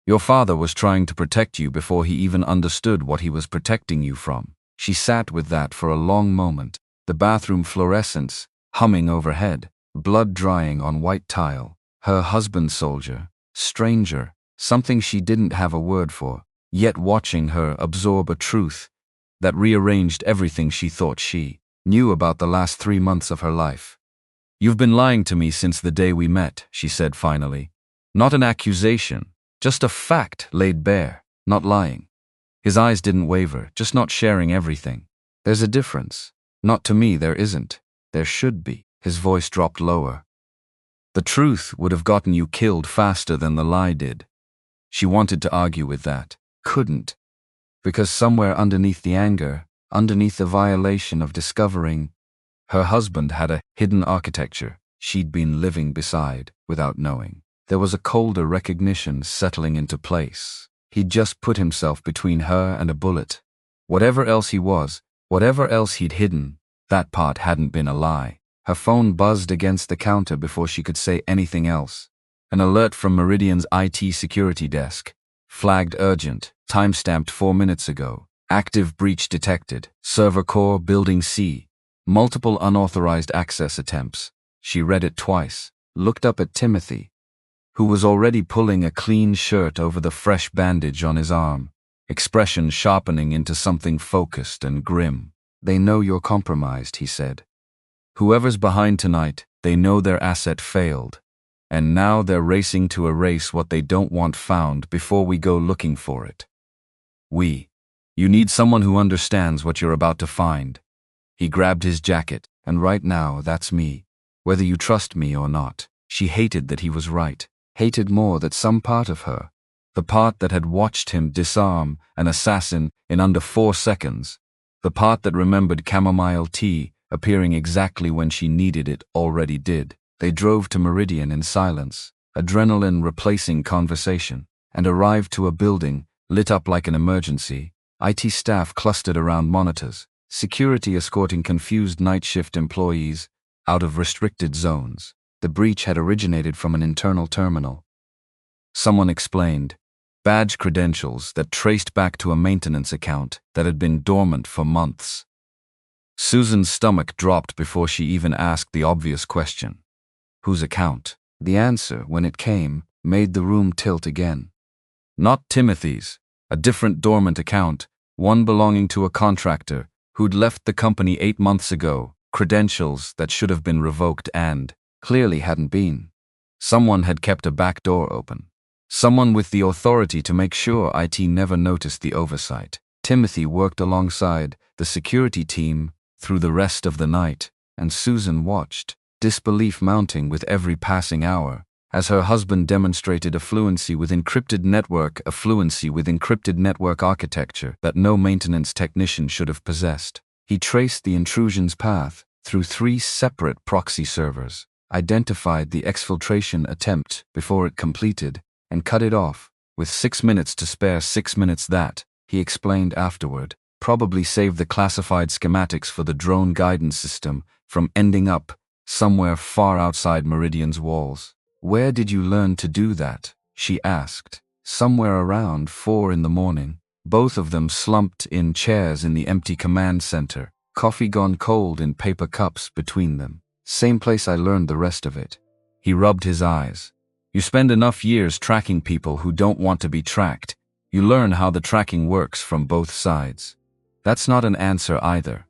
Your father was trying to protect you before he even understood what he was protecting you from." She sat with that for a long moment, the bathroom fluorescence humming overhead, blood drying on white tile. Her husband soldier, stranger, something she didn't have a word for, yet watching her absorb a truth that rearranged everything she thought she knew about the last 3 months of her life. "You've been lying to me since the day we met," she said finally. "Not an accusation, just a fact laid bare, not lying." His eyes didn't waver, just not sharing everything. "There's a difference. Not to me, there isn't. There should be." His voice dropped lower. "The truth would have gotten you killed faster than the lie did." She wanted to argue with that. Couldn't. Because somewhere underneath the anger, underneath the violation of discovering, her husband had a hidden architecture she'd been living beside without knowing. There was a colder recognition settling into place. He'd just put himself between her and a bullet. Whatever else he was, whatever else he'd hidden, that part hadn't been a lie. Her phone buzzed against the counter before she could say anything else. An alert from Meridian's IT security desk. Flagged urgent, timestamped 4 minutes ago. Active breach detected. Server core, building C. Multiple unauthorized access attempts. She read it twice, looked up at Timothy, who was already pulling a clean shirt over the fresh bandage on his arm, expression sharpening into something focused and grim. "They know you're compromised," he said. "Whoever's behind tonight, they know their asset failed. And now they're racing to erase what they don't want found before we go looking for it. You need someone who understands what you're about to find." He grabbed his jacket. "And right now, that's me. Whether you trust me or not." She hated that he was right. Hated more that some part of her, the part that had watched him disarm an assassin in under 4 seconds, the part that remembered chamomile tea appearing exactly when she needed it, already did. They drove to Meridian in silence, adrenaline replacing conversation, and arrived to a building lit up like an emergency. IT staff clustered around monitors, security escorting confused night shift employees out of restricted zones. The breach had originated from an internal terminal. Someone explained. Badge credentials that traced back to a maintenance account that had been dormant for months. Susan's stomach dropped before she even asked the obvious question. Whose account? The answer, when it came, made the room tilt again. Not Timothy's. A different dormant account, one belonging to a contractor who'd left the company 8 months ago, credentials that should have been revoked and clearly hadn't been. Someone had kept a back door open. Someone with the authority to make sure IT never noticed the oversight. Timothy worked alongside the security team through the rest of the night, and Susan watched, disbelief mounting with every passing hour, as her husband demonstrated a fluency with encrypted network architecture that no maintenance technician should have possessed. He traced the intrusion's path through 3 separate proxy servers, identified the exfiltration attempt before it completed, and cut it off, with 6 minutes to spare. 6 minutes that, he explained afterward, probably saved the classified schematics for the drone guidance system from ending up somewhere far outside Meridian's walls. "Where did you learn to do that?" she asked. "Somewhere around 4 in the morning. Both of them slumped in chairs in the empty command center, coffee gone cold in paper cups between them. "Same place I learned the rest of it." He rubbed his eyes. "You spend enough years tracking people who don't want to be tracked. You learn how the tracking works from both sides." "That's not an answer either."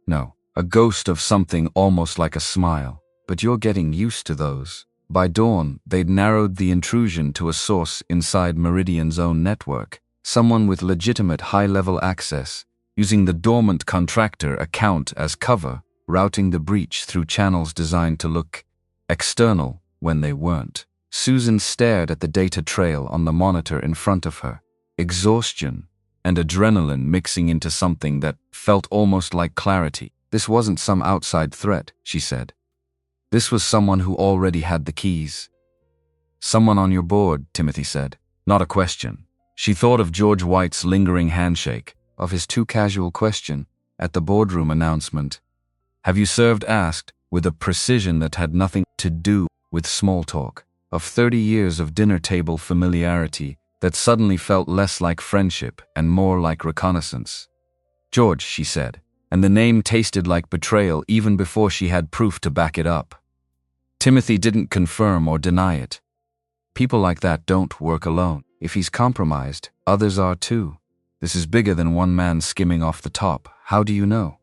"No, a ghost of something almost like a smile. But you're getting used to those." By dawn, they'd narrowed the intrusion to a source inside Meridian's own network, someone with legitimate high-level access, using the dormant contractor account as cover, routing the breach through channels designed to look external when they weren't. Susan stared at the data trail on the monitor in front of her, exhaustion and adrenaline mixing into something that felt almost like clarity. This wasn't some outside threat, she said. This was someone who already had the keys. "Someone on your board," Timothy said. Not a question. She thought of George White's lingering handshake, of his too casual question at the boardroom announcement. "Have you served?" asked, with a precision that had nothing to do with small talk, of 30 years of dinner-table familiarity that suddenly felt less like friendship and more like reconnaissance. "George," she said, and the name tasted like betrayal even before she had proof to back it up. Timothy didn't confirm or deny it. People like that don't work alone. If he's compromised, others are too. This is bigger than one man skimming off the top. How do you know?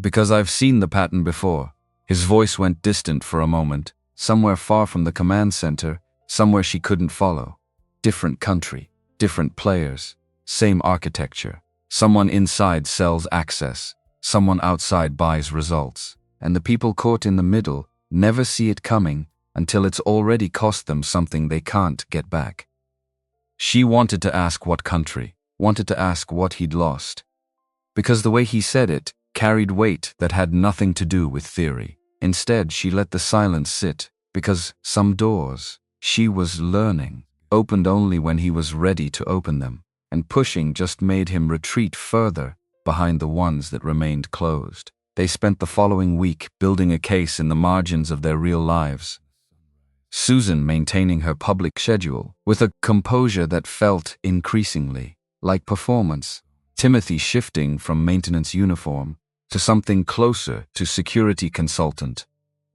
"Because I've seen the pattern before." His voice went distant for a moment, somewhere far from the command center, somewhere she couldn't follow. Different country, different players, same architecture. Someone inside sells access, someone outside buys results, and the people caught in the middle never see it coming until it's already cost them something they can't get back. She wanted to ask what country, wanted to ask what he'd lost, because the way he said it carried weight that had nothing to do with theory. Instead, she let the silence sit, because some doors, she was learning, opened only when he was ready to open them, and pushing just made him retreat further behind the ones that remained closed. They spent the following week building a case in the margins of their real lives. Susan maintaining her public schedule with a composure that felt increasingly like performance. Timothy shifting from maintenance uniform to something closer to security consultant,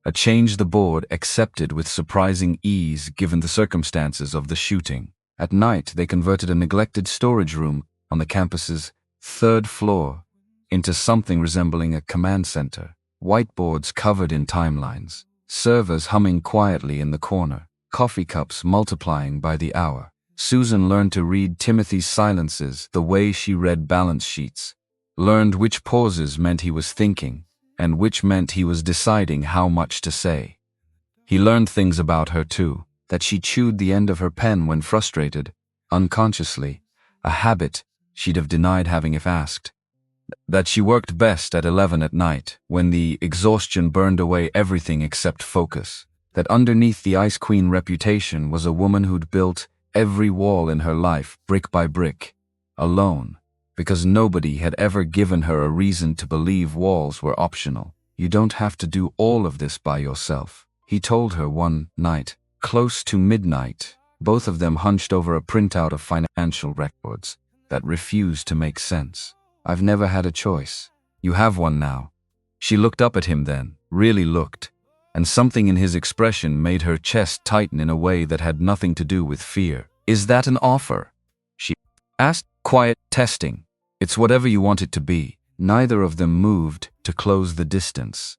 a change the board accepted with surprising ease given the circumstances of the shooting. At night, they converted a neglected storage room on the campus's 3rd floor into something resembling a command center. Whiteboards covered in timelines, servers humming quietly in the corner, coffee cups multiplying by the hour. Susan learned to read Timothy's silences the way she read balance sheets, learned which pauses meant he was thinking, and which meant he was deciding how much to say. He learned things about her too, that she chewed the end of her pen when frustrated, unconsciously, a habit she'd have denied having if asked. That she worked best at 11 at night, when the exhaustion burned away everything except focus. That underneath the Ice Queen reputation was a woman who'd built every wall in her life, brick by brick, alone, because nobody had ever given her a reason to believe walls were optional. "You don't have to do all of this by yourself," he told her one night, close to midnight, both of them hunched over a printout of financial records that refused to make sense. "I've never had a choice. You have one now." She looked up at him then, really looked, and something in his expression made her chest tighten in a way that had nothing to do with fear. "Is that an offer?" she asked. "Quiet testing. It's whatever you want it to be." Neither of them moved to close the distance.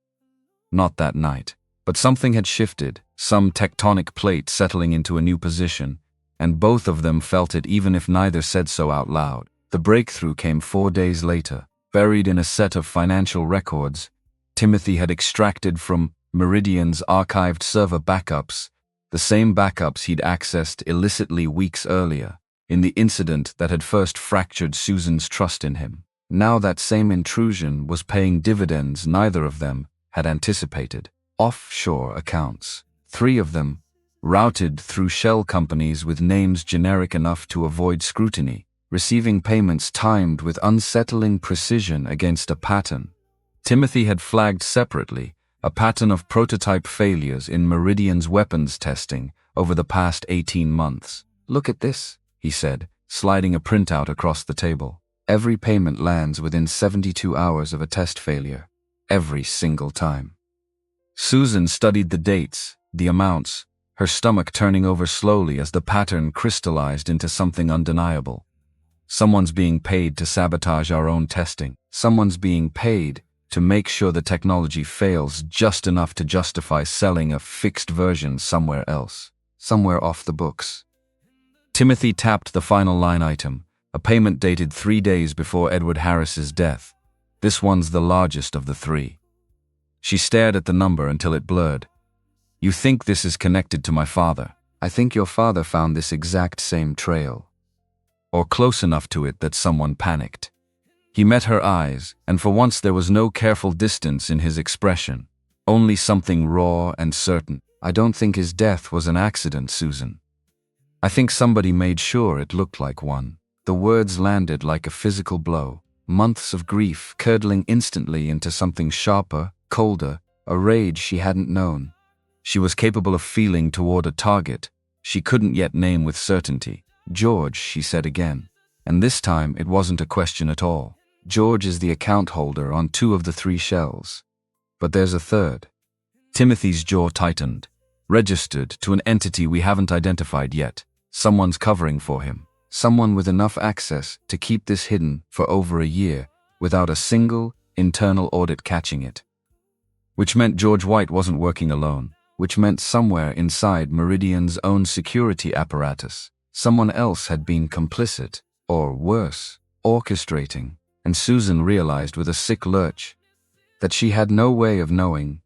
Not that night. But something had shifted, some tectonic plate settling into a new position, and both of them felt it even if neither said so out loud. The breakthrough came 4 days later. Buried in a set of financial records, Timothy had extracted from Meridian's archived server backups, the same backups he'd accessed illicitly weeks earlier, in the incident that had first fractured Susan's trust in him. Now that same intrusion was paying dividends neither of them had anticipated. Offshore accounts. 3 of them, routed through shell companies with names generic enough to avoid scrutiny, receiving payments timed with unsettling precision against a pattern. Timothy had flagged separately a pattern of prototype failures in Meridian's weapons testing over the past 18 months. "Look at this," he said, sliding a printout across the table. "Every payment lands within 72 hours of a test failure. Every single time." Susan studied the dates, the amounts, her stomach turning over slowly as the pattern crystallized into something undeniable. Someone's being paid to sabotage our own testing. Someone's being paid to make sure the technology fails just enough to justify selling a fixed version somewhere else, somewhere off the books. Timothy tapped the final line item, a payment dated 3 days before Edward Harris's death. "This one's the largest of the 3. She stared at the number until it blurred. "You think this is connected to my father?" "I think your father found this exact same trail." Or close enough to it that someone panicked. He met her eyes, and for once there was no careful distance in his expression, only something raw and certain. "I don't think his death was an accident, Susan. I think somebody made sure it looked like one." The words landed like a physical blow, months of grief curdling instantly into something sharper, colder, a rage she hadn't known. She was capable of feeling toward a target she couldn't yet name with certainty. "George," she said again, and this time it wasn't a question at all. "George is the account holder on 2 of the 3 shells. But there's a third." Timothy's jaw tightened. "Registered to an entity we haven't identified yet. Someone's covering for him. Someone with enough access to keep this hidden for over a year without a single internal audit catching it." Which meant George White wasn't working alone, which meant somewhere inside Meridian's own security apparatus, someone else had been complicit, or worse, orchestrating, and Susan realized with a sick lurch that she had no way of knowing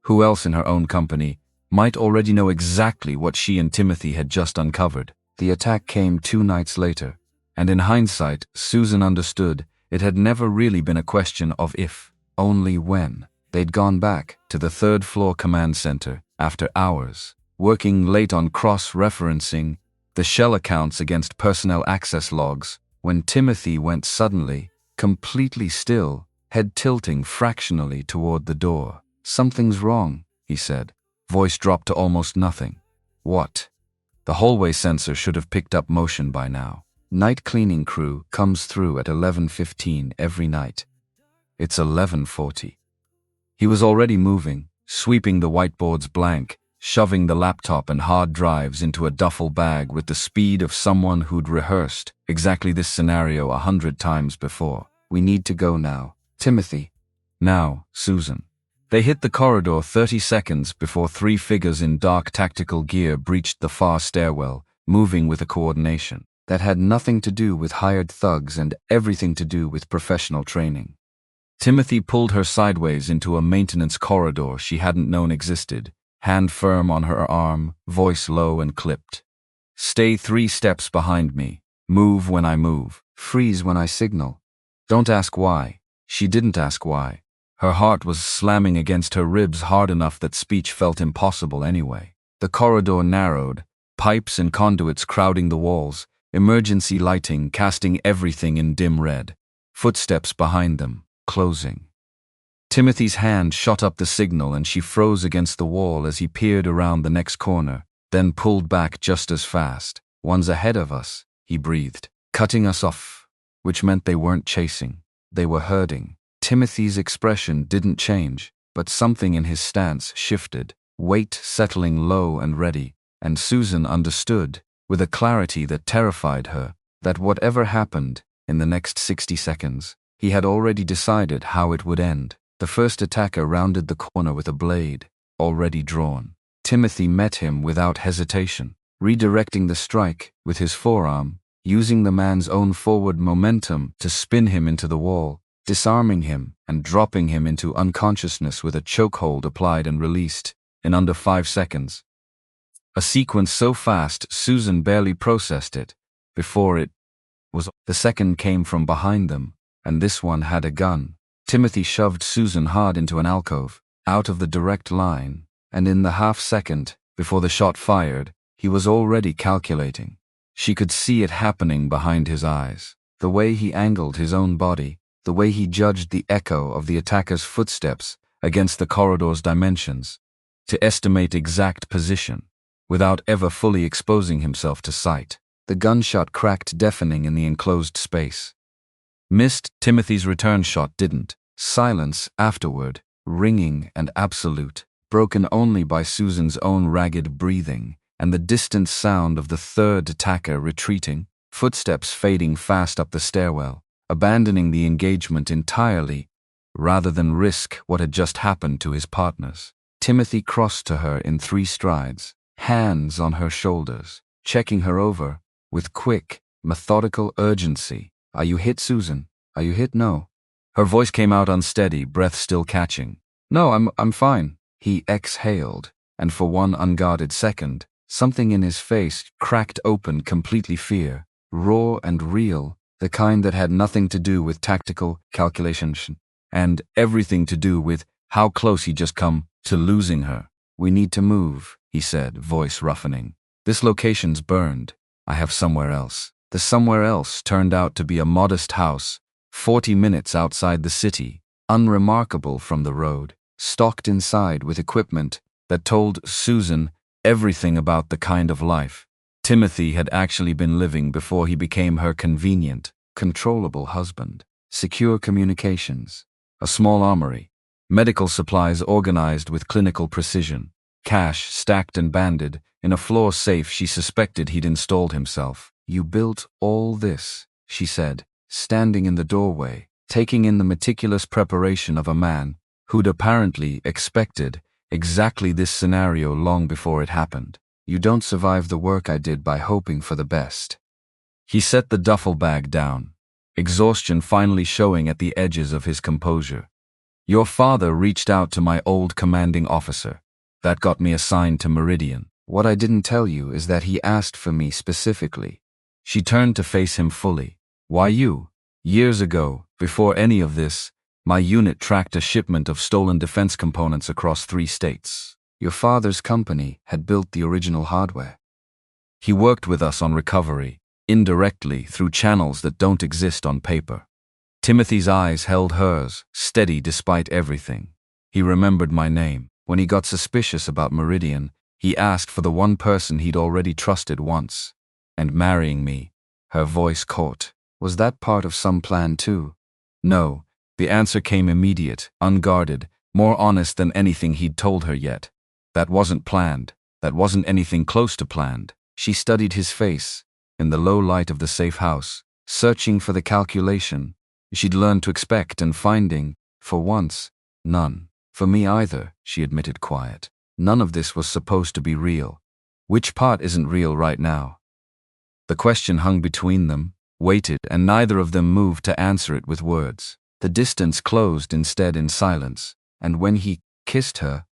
who else in her own company might already know exactly what she and Timothy had just uncovered. The attack came 2 nights later, and in hindsight, Susan understood it had never really been a question of if, only when. They'd gone back to the 3rd floor command center after hours, working late on cross-referencing the shell accounts against personnel access logs, when Timothy went suddenly, completely still, head tilting fractionally toward the door. "Something's wrong," he said. Voice dropped to almost nothing. "What?" The hallway sensor should have picked up motion by now. "Night cleaning crew comes through at 11:15 every night. It's 11:40. He was already moving, sweeping the whiteboards blank, shoving the laptop and hard drives into a duffel bag with the speed of someone who'd rehearsed exactly this scenario 100 times before. "We need to go now. Timothy." "Now, Susan." They hit the corridor 30 seconds before 3 figures in dark tactical gear breached the far stairwell, moving with a coordination that had nothing to do with hired thugs and everything to do with professional training. Timothy pulled her sideways into a maintenance corridor she hadn't known existed, hand firm on her arm, voice low and clipped. "Stay 3 steps behind me. Move when I move. Freeze when I signal. Don't ask why." She didn't ask why. Her heart was slamming against her ribs hard enough that speech felt impossible anyway. The corridor narrowed, pipes and conduits crowding the walls, emergency lighting casting everything in dim red. Footsteps behind them, closing. Timothy's hand shot up the signal and she froze against the wall as he peered around the next corner, then pulled back just as fast. "One's ahead of us," he breathed, "cutting us off," which meant they weren't chasing. They were herding. Timothy's expression didn't change, but something in his stance shifted, weight settling low and ready, and Susan understood, with a clarity that terrified her, that whatever happened in the next 60 seconds, He had already decided how it would end. The first attacker rounded the corner with a blade, already drawn. Timothy met him without hesitation, redirecting the strike with his forearm, using the man's own forward momentum to spin him into the wall, disarming him and dropping him into unconsciousness with a chokehold applied and released in under 5 seconds. A sequence so fast Susan barely processed it. Before it was, the second came from behind them, and this one had a gun. Timothy shoved Susan hard into an alcove, out of the direct line, and in the half-second before the shot fired, he was already calculating. She could see it happening behind his eyes. The way he angled his own body, the way he judged the echo of the attacker's footsteps against the corridor's dimensions, to estimate exact position, without ever fully exposing himself to sight. The gunshot cracked deafening in the enclosed space. Missed. Timothy's return shot didn't. Silence afterward, ringing and absolute, broken only by Susan's own ragged breathing and the distant sound of the third attacker retreating, footsteps fading fast up the stairwell, abandoning the engagement entirely rather than risk what had just happened to his partners. Timothy crossed to her in 3 strides, hands on her shoulders, checking her over with quick, methodical urgency. "Are you hit, Susan? Are you hit?" "No." Her voice came out unsteady, breath still catching. "No, I'm fine." He exhaled, and for one unguarded second, something in his face cracked open completely, fear, raw and real, the kind that had nothing to do with tactical calculation, and everything to do with how close he'd just come to losing her. "We need to move," he said, voice roughening. "This location's burned. I have somewhere else." The somewhere else turned out to be a modest house, 40 minutes outside the city, unremarkable from the road, stocked inside with equipment that told Susan everything about the kind of life Timothy had actually been living before he became her convenient, controllable husband. Secure communications, a small armory, medical supplies organized with clinical precision, cash stacked and banded in a floor safe she suspected he'd installed himself. "You built all this," she said, standing in the doorway, taking in the meticulous preparation of a man who'd apparently expected exactly this scenario long before it happened. "You don't survive the work I did by hoping for the best." He set the duffel bag down, exhaustion finally showing at the edges of his composure. "Your father reached out to my old commanding officer. That got me assigned to Meridian. What I didn't tell you is that he asked for me specifically." She turned to face him fully. "Why you?" "Years ago, before any of this, my unit tracked a shipment of stolen defense components across 3 states. Your father's company had built the original hardware. He worked with us on recovery, indirectly through channels that don't exist on paper." Timothy's eyes held hers, steady despite everything. He remembered my name. When he got suspicious about Meridian, he asked for the one person he'd already trusted once. "And marrying me." Her voice caught. "Was that part of some plan too?" "No." The answer came immediate, unguarded, more honest than anything he'd told her yet. "That wasn't planned. That wasn't anything close to planned." She studied his face, in the low light of the safe house, searching for the calculation she'd learned to expect and finding, for once, none. "For me either," she admitted quiet. "None of this was supposed to be real." "Which part isn't real right now?" The question hung between them, waited, and neither of them moved to answer it with words. The distance closed instead in silence, and when he kissed her,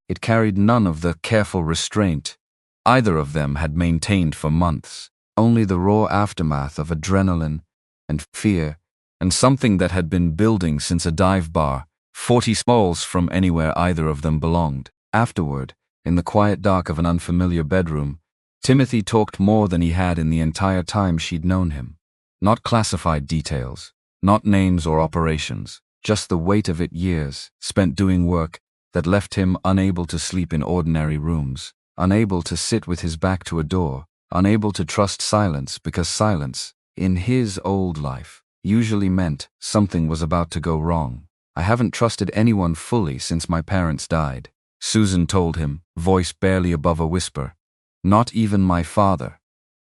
it carried none of the careful restraint either of them had maintained for months, only the raw aftermath of adrenaline and fear, and something that had been building since a dive bar 40 miles from anywhere either of them belonged. Afterward, in the quiet dark of an unfamiliar bedroom, Timothy talked more than he had in the entire time she'd known him. Not classified details, not names or operations, just the weight of it, years spent doing work that left him unable to sleep in ordinary rooms, unable to sit with his back to a door, unable to trust silence because silence, in his old life, usually meant something was about to go wrong. "I haven't trusted anyone fully since my parents died," Susan told him, voice barely above a whisper. "Not even my father.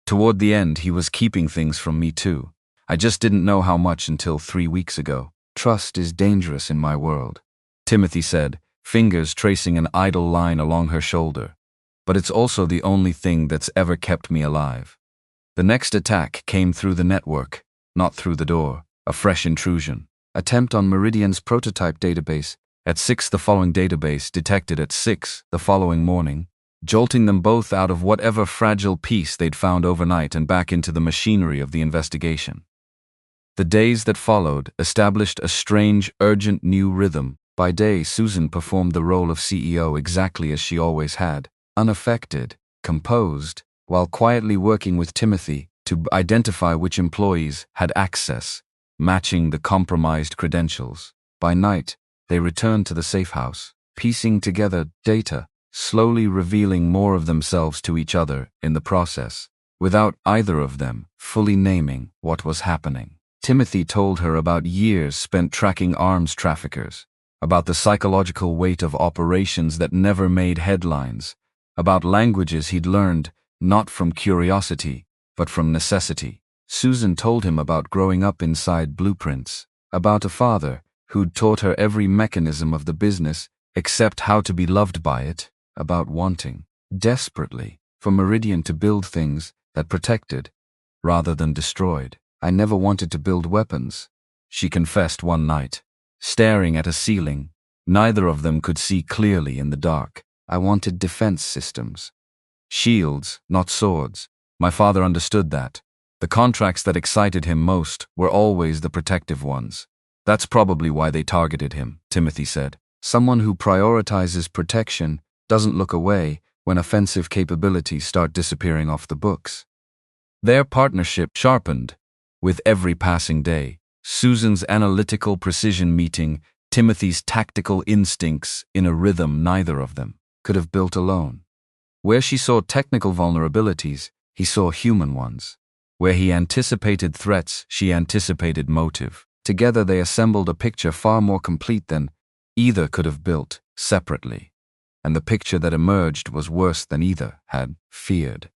Toward the end, he was keeping things from me too. I just didn't know how much until 3 weeks ago. Trust is dangerous in my world, Timothy said, fingers tracing an idle line along her shoulder. But it's also the only thing that's ever kept me alive. The next attack came through the network, not through the door. A fresh intrusion. Attempt on Meridian's prototype database. At 6 the following database detected at 6 the following morning, jolting them both out of whatever fragile peace they'd found overnight and back into the machinery of the investigation. The days that followed established a strange, urgent new rhythm. By day, Susan performed the role of CEO exactly as she always had, unaffected, composed, while quietly working with Timothy to identify which employees had access, matching the compromised credentials. By night, they returned to the safe house, piecing together data, slowly revealing more of themselves to each other in the process, without either of them fully naming what was happening. Timothy told her about years spent tracking arms traffickers, about the psychological weight of operations that never made headlines, about languages he'd learned not from curiosity, but from necessity. Susan told him about growing up inside blueprints, about a father who'd taught her every mechanism of the business except how to be loved by it, about wanting, desperately, for Meridian to build things that protected, rather than destroyed. I never wanted to build weapons, she confessed one night, staring at a ceiling. Neither of them could see clearly in the dark. I wanted defense systems. Shields, not swords. My father understood that. The contracts that excited him most were always the protective ones. That's probably why they targeted him, Timothy said. Someone who prioritizes protection doesn't look away when offensive capabilities start disappearing off the books. Their partnership sharpened with every passing day. Susan's analytical precision meeting Timothy's tactical instincts in a rhythm neither of them could have built alone. Where she saw technical vulnerabilities, he saw human ones. Where he anticipated threats, she anticipated motive. Together they assembled a picture far more complete than either could have built separately. And the picture that emerged was worse than either had feared.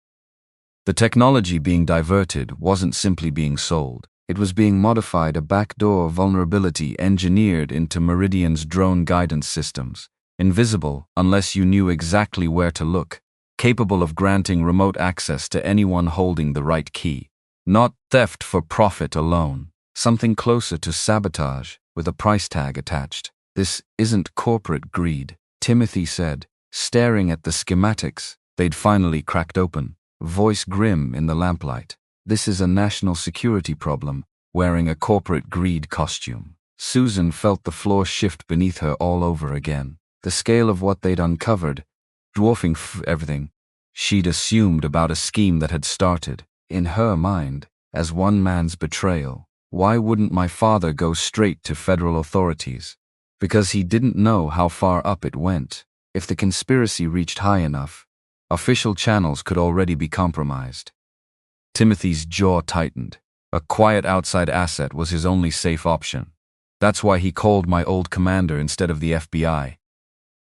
The technology being diverted wasn't simply being sold. It was being modified, a backdoor vulnerability engineered into Meridian's drone guidance systems. Invisible unless you knew exactly where to look. Capable of granting remote access to anyone holding the right key. Not theft for profit alone. Something closer to sabotage with a price tag attached. This isn't corporate greed, Timothy said, staring at the schematics they'd finally cracked open, voice grim in the lamplight. This is a national security problem, wearing a corporate greed costume. Susan felt the floor shift beneath her all over again. The scale of what they'd uncovered, dwarfing everything she'd assumed about a scheme that had started, in her mind, as one man's betrayal. Why wouldn't my father go straight to federal authorities? Because he didn't know how far up it went. If the conspiracy reached high enough, official channels could already be compromised. Timothy's jaw tightened. A quiet outside asset was his only safe option. That's why he called my old commander instead of the FBI.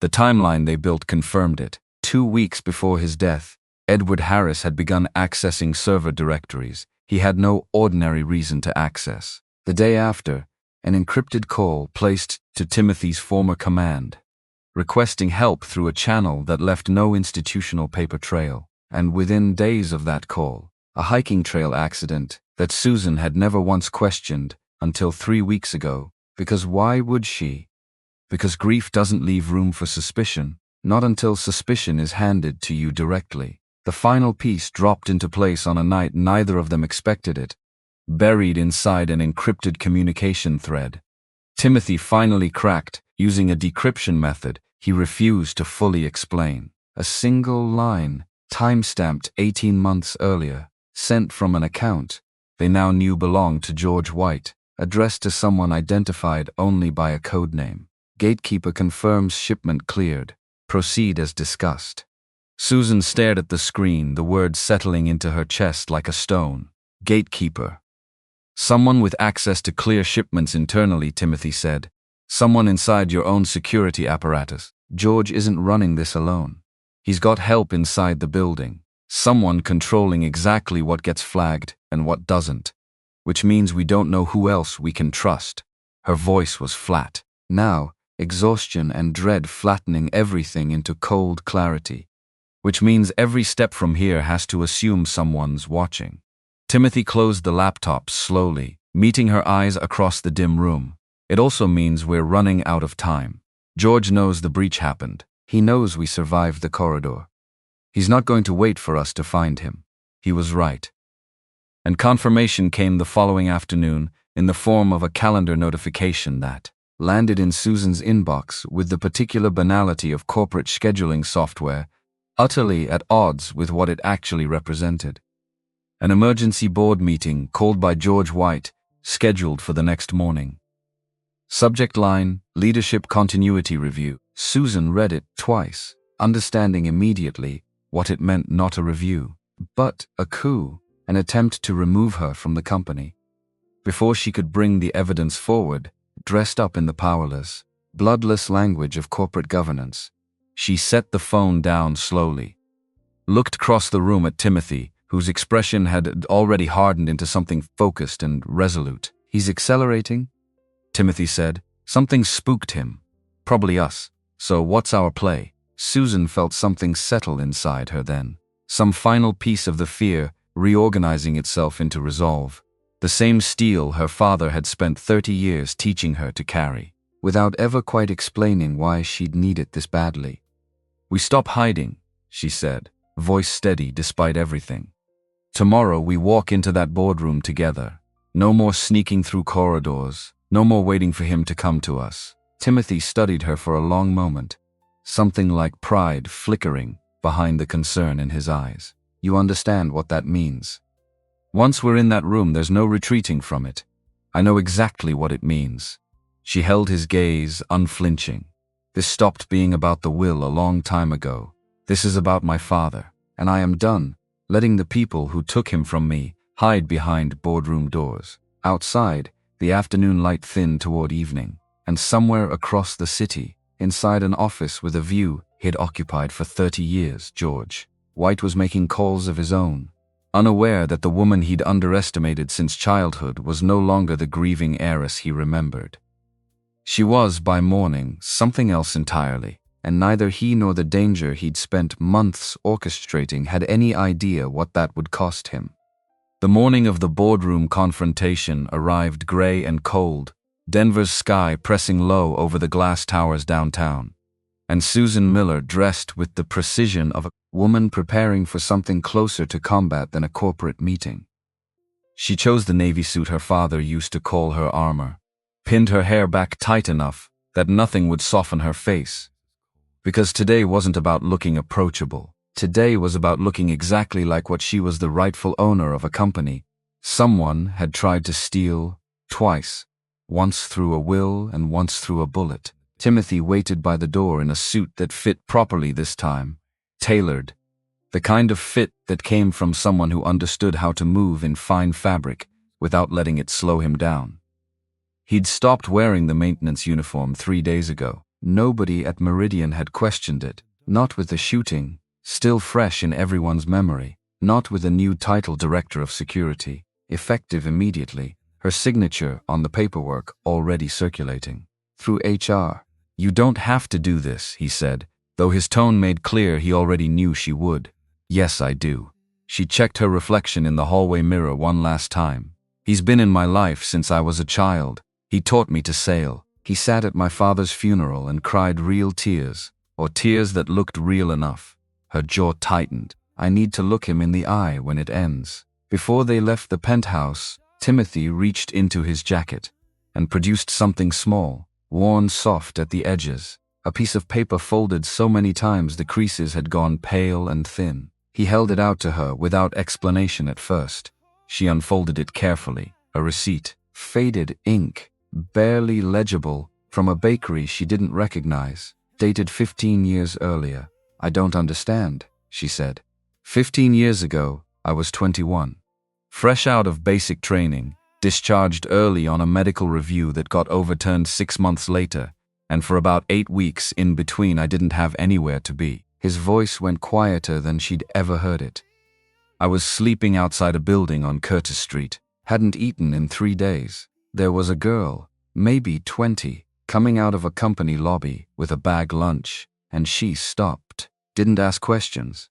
The timeline they built confirmed it. 2 weeks before his death, Edward Harris had begun accessing server directories he had no ordinary reason to access. The day after, an encrypted call placed to Timothy's former command, requesting help through a channel that left no institutional paper trail. And within days of that call, a hiking trail accident that Susan had never once questioned until 3 weeks ago. Because why would she? Because grief doesn't leave room for suspicion, not until suspicion is handed to you directly. The final piece dropped into place on a night neither of them expected it, buried inside an encrypted communication thread. Timothy finally cracked, using a decryption method he refused to fully explain. A single line, time-stamped 18 months earlier, sent from an account they now knew belonged to George White, addressed to someone identified only by a code name. Gatekeeper confirms shipment cleared. Proceed as discussed. Susan stared at the screen, the words settling into her chest like a stone. Gatekeeper. Someone with access to clear shipments internally, Timothy said. Someone inside your own security apparatus. George isn't running this alone. He's got help inside the building. Someone controlling exactly what gets flagged and what doesn't. which means we don't know who else we can trust. Her voice was flat. Now, exhaustion and dread flattening everything into cold clarity, which means every step from here has to assume someone's watching. Timothy closed the laptop slowly, meeting her eyes across the dim room. It also means we're running out of time. George knows the breach happened. He knows we survived the corridor. He's not going to wait for us to find him. He was right. And confirmation came the following afternoon in the form of a calendar notification that landed in Susan's inbox with the particular banality of corporate scheduling software, utterly at odds with what it actually represented. An emergency board meeting called by George White, scheduled for the next morning. Subject line, Leadership Continuity Review. Susan read it twice, understanding immediately what it meant. Not a review, but a coup, an attempt to remove her from the company. Before she could bring the evidence forward, dressed up in the powerless, bloodless language of corporate governance, she set the phone down slowly, looked across the room at Timothy, whose expression had already hardened into something focused and resolute. He's accelerating? Timothy said. Something spooked him. Probably us. So what's our play? Susan felt something settle inside her then. Some final piece of the fear reorganizing itself into resolve. The same steel her father had spent 30 years teaching her to carry, without ever quite explaining why she'd need it this badly. We stop hiding, she said, voice steady despite everything. Tomorrow we walk into that boardroom together. No more sneaking through corridors. No more waiting for him to come to us. Timothy studied her for a long moment, something like pride flickering behind the concern in his eyes. You understand what that means. Once we're in that room, there's no retreating from it. I know exactly what it means. She held his gaze, unflinching. This stopped being about the will a long time ago. This is about my father, and I am done letting the people who took him from me hide behind boardroom doors. Outside, the afternoon light thinned toward evening, and somewhere across the city, inside an office with a view he'd occupied for 30 years, George White was making calls of his own, unaware that the woman he'd underestimated since childhood was no longer the grieving heiress he remembered. She was, by morning, something else entirely, and neither he nor the danger he'd spent months orchestrating had any idea what that would cost him. The morning of the boardroom confrontation arrived gray and cold, Denver's sky pressing low over the glass towers downtown, and Susan Miller dressed with the precision of a woman preparing for something closer to combat than a corporate meeting. She chose the navy suit her father used to call her armor, pinned her hair back tight enough that nothing would soften her face. Because today wasn't about looking approachable. Today was about looking exactly like what she was, the rightful owner of a company someone had tried to steal twice, once through a will and once through a bullet. Timothy waited by the door in a suit that fit properly this time, tailored, the kind of fit that came from someone who understood how to move in fine fabric without letting it slow him down. He'd stopped wearing the maintenance uniform 3 days ago. Nobody at Meridian had questioned it, not with the shooting still fresh in everyone's memory, not with a new title, Director of Security, effective immediately, her signature on the paperwork already circulating. Through HR. You don't have to do this, he said, though his tone made clear he already knew she would. Yes, I do. She checked her reflection in the hallway mirror one last time. He's been in my life since I was a child. He taught me to sail. He sat at my father's funeral and cried real tears, or tears that looked real enough. Her jaw tightened. I need to look him in the eye when it ends. Before they left the penthouse, Timothy reached into his jacket and produced something small, worn soft at the edges, a piece of paper folded so many times the creases had gone pale and thin. He held it out to her without explanation at first. She unfolded it carefully, a receipt, faded ink, barely legible, from a bakery she didn't recognize, dated 15 years earlier. I don't understand, she said. 15 years ago, I was 21. Fresh out of basic training, discharged early on a medical review that got overturned 6 months later, and for about 8 weeks in between I didn't have anywhere to be. His voice went quieter than she'd ever heard it. I was sleeping outside a building on Curtis Street. hadn't eaten in 3 days. There was a girl, maybe 20, coming out of a company lobby with a bag lunch, and she stopped, didn't ask questions,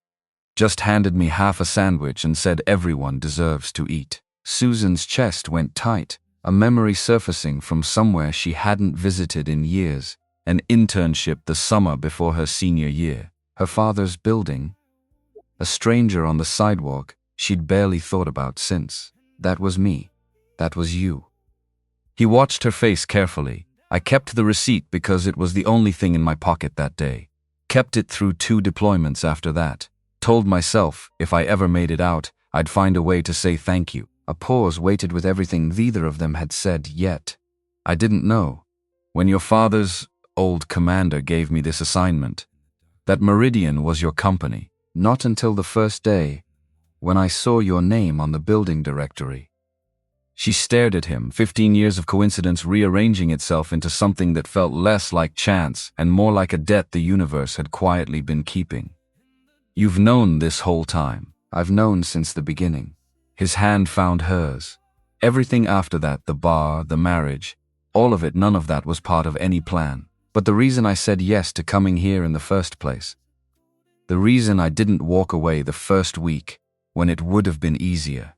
just handed me half a sandwich and said everyone deserves to eat. Susan's chest went tight, a memory surfacing from somewhere she hadn't visited in years, an internship the summer before her senior year, her father's building, a stranger on the sidewalk she'd barely thought about since. That was me. That was you. He watched her face carefully. I kept the receipt because it was the only thing in my pocket that day. Kept it through 2 deployments after that. Told myself if I ever made it out, I'd find a way to say thank you. A pause waited with everything neither of them had said yet. I didn't know, when your father's old commander gave me this assignment, that Meridian was your company. Not until the first day, when I saw your name on the building directory. She stared at him, 15 years of coincidence rearranging itself into something that felt less like chance and more like a debt the universe had quietly been keeping. You've known this whole time. I've known since the beginning. His hand found hers. Everything after that, the bar, the marriage, all of it, none of that was part of any plan. But the reason I said yes to coming here in the first place, the reason I didn't walk away the first week when it would have been easier,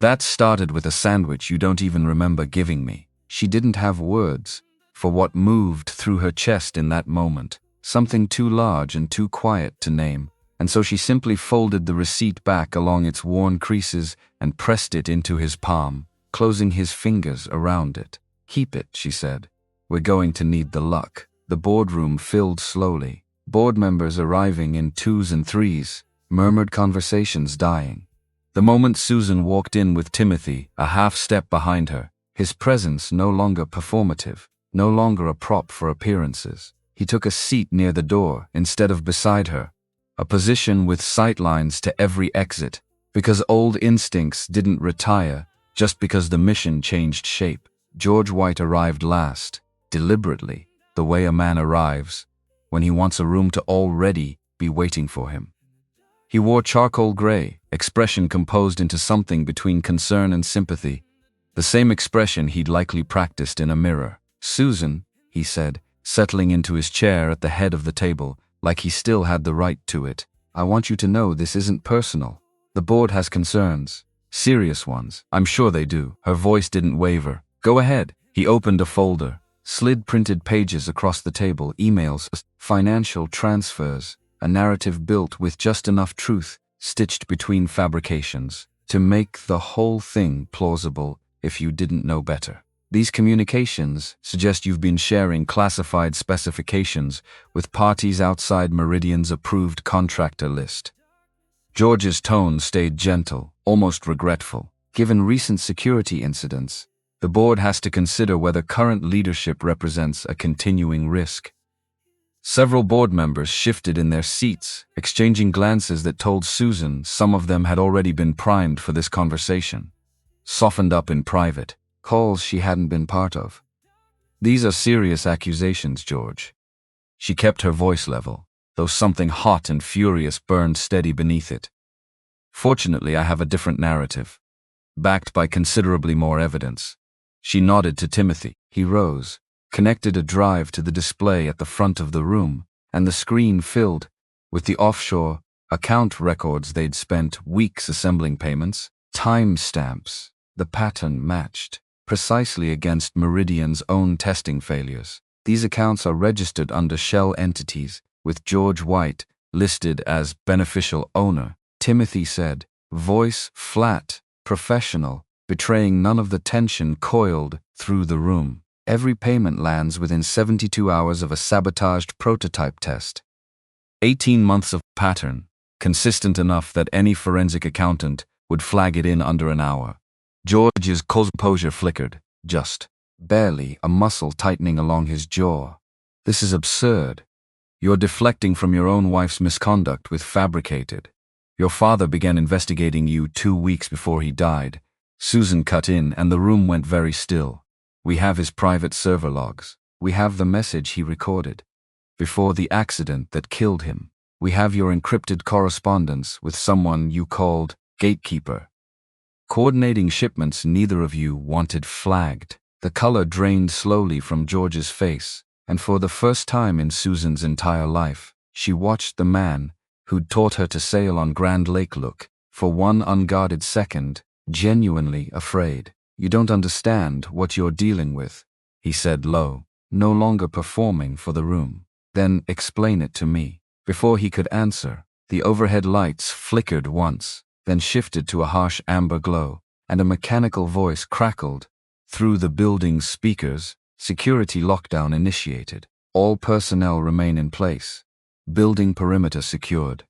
that started with a sandwich you don't even remember giving me. She didn't have words for what moved through her chest in that moment, something too large and too quiet to name, and so she simply folded the receipt back along its worn creases and pressed it into his palm, closing his fingers around it. Keep it, she said. We're going to need the luck. The boardroom filled slowly. Board members arriving in 2s and 3s, murmured conversations dying. The moment Susan walked in with Timothy, a half step behind her, his presence no longer performative, no longer a prop for appearances. He took a seat near the door instead of beside her, a position with sightlines to every exit, because old instincts didn't retire just because the mission changed shape. George White arrived last, deliberately, the way a man arrives, when he wants a room to already be waiting for him. He wore charcoal gray, expression composed into something between concern and sympathy, the same expression he'd likely practiced in a mirror. Susan, he said, settling into his chair at the head of the table, like he still had the right to it. I want you to know this isn't personal. The board has concerns. Serious ones. I'm sure they do. Her voice didn't waver. Go ahead. He opened a folder, slid printed pages across the table, emails, financial transfers, a narrative built with just enough truth stitched between fabrications to make the whole thing plausible if you didn't know better. These communications suggest you've been sharing classified specifications with parties outside Meridian's approved contractor list. George's tone stayed gentle, almost regretful. Given recent security incidents, the board has to consider whether current leadership represents a continuing risk. Several board members shifted in their seats, exchanging glances that told Susan some of them had already been primed for this conversation. Softened up in private, calls she hadn't been part of. These are serious accusations, George. She kept her voice level, though something hot and furious burned steady beneath it. Fortunately, I have a different narrative, backed by considerably more evidence. She nodded to Timothy. He rose, connected a drive to the display at the front of the room, and the screen filled with the offshore account records they'd spent weeks assembling payments, time stamps. The pattern matched precisely against Meridian's own testing failures. These accounts are registered under shell entities, with George White listed as beneficial owner, Timothy said, voice flat, professional, betraying none of the tension coiled through the room. Every payment lands within 72 hours of a sabotaged prototype test. 18 months of pattern, consistent enough that any forensic accountant would flag it in under an hour. George's composure flickered, just barely, a muscle tightening along his jaw. This is absurd. You're deflecting from your own wife's misconduct with fabricated. Your father began investigating you 2 weeks before he died. Susan cut in and the room went very still. We have his private server logs. We have the message he recorded before the accident that killed him. We have your encrypted correspondence with someone you called Gatekeeper. Coordinating shipments neither of you wanted flagged. The color drained slowly from George's face, and for the first time in Susan's entire life, she watched the man who'd taught her to sail on Grand Lake look, for one unguarded second, genuinely afraid. "You don't understand what you're dealing with," he said low, no longer performing for the room. "Then explain it to me." Before he could answer, the overhead lights flickered once, then shifted to a harsh amber glow, and a mechanical voice crackled through the building's speakers. "Security lockdown initiated. All personnel remain in place. Building perimeter secured."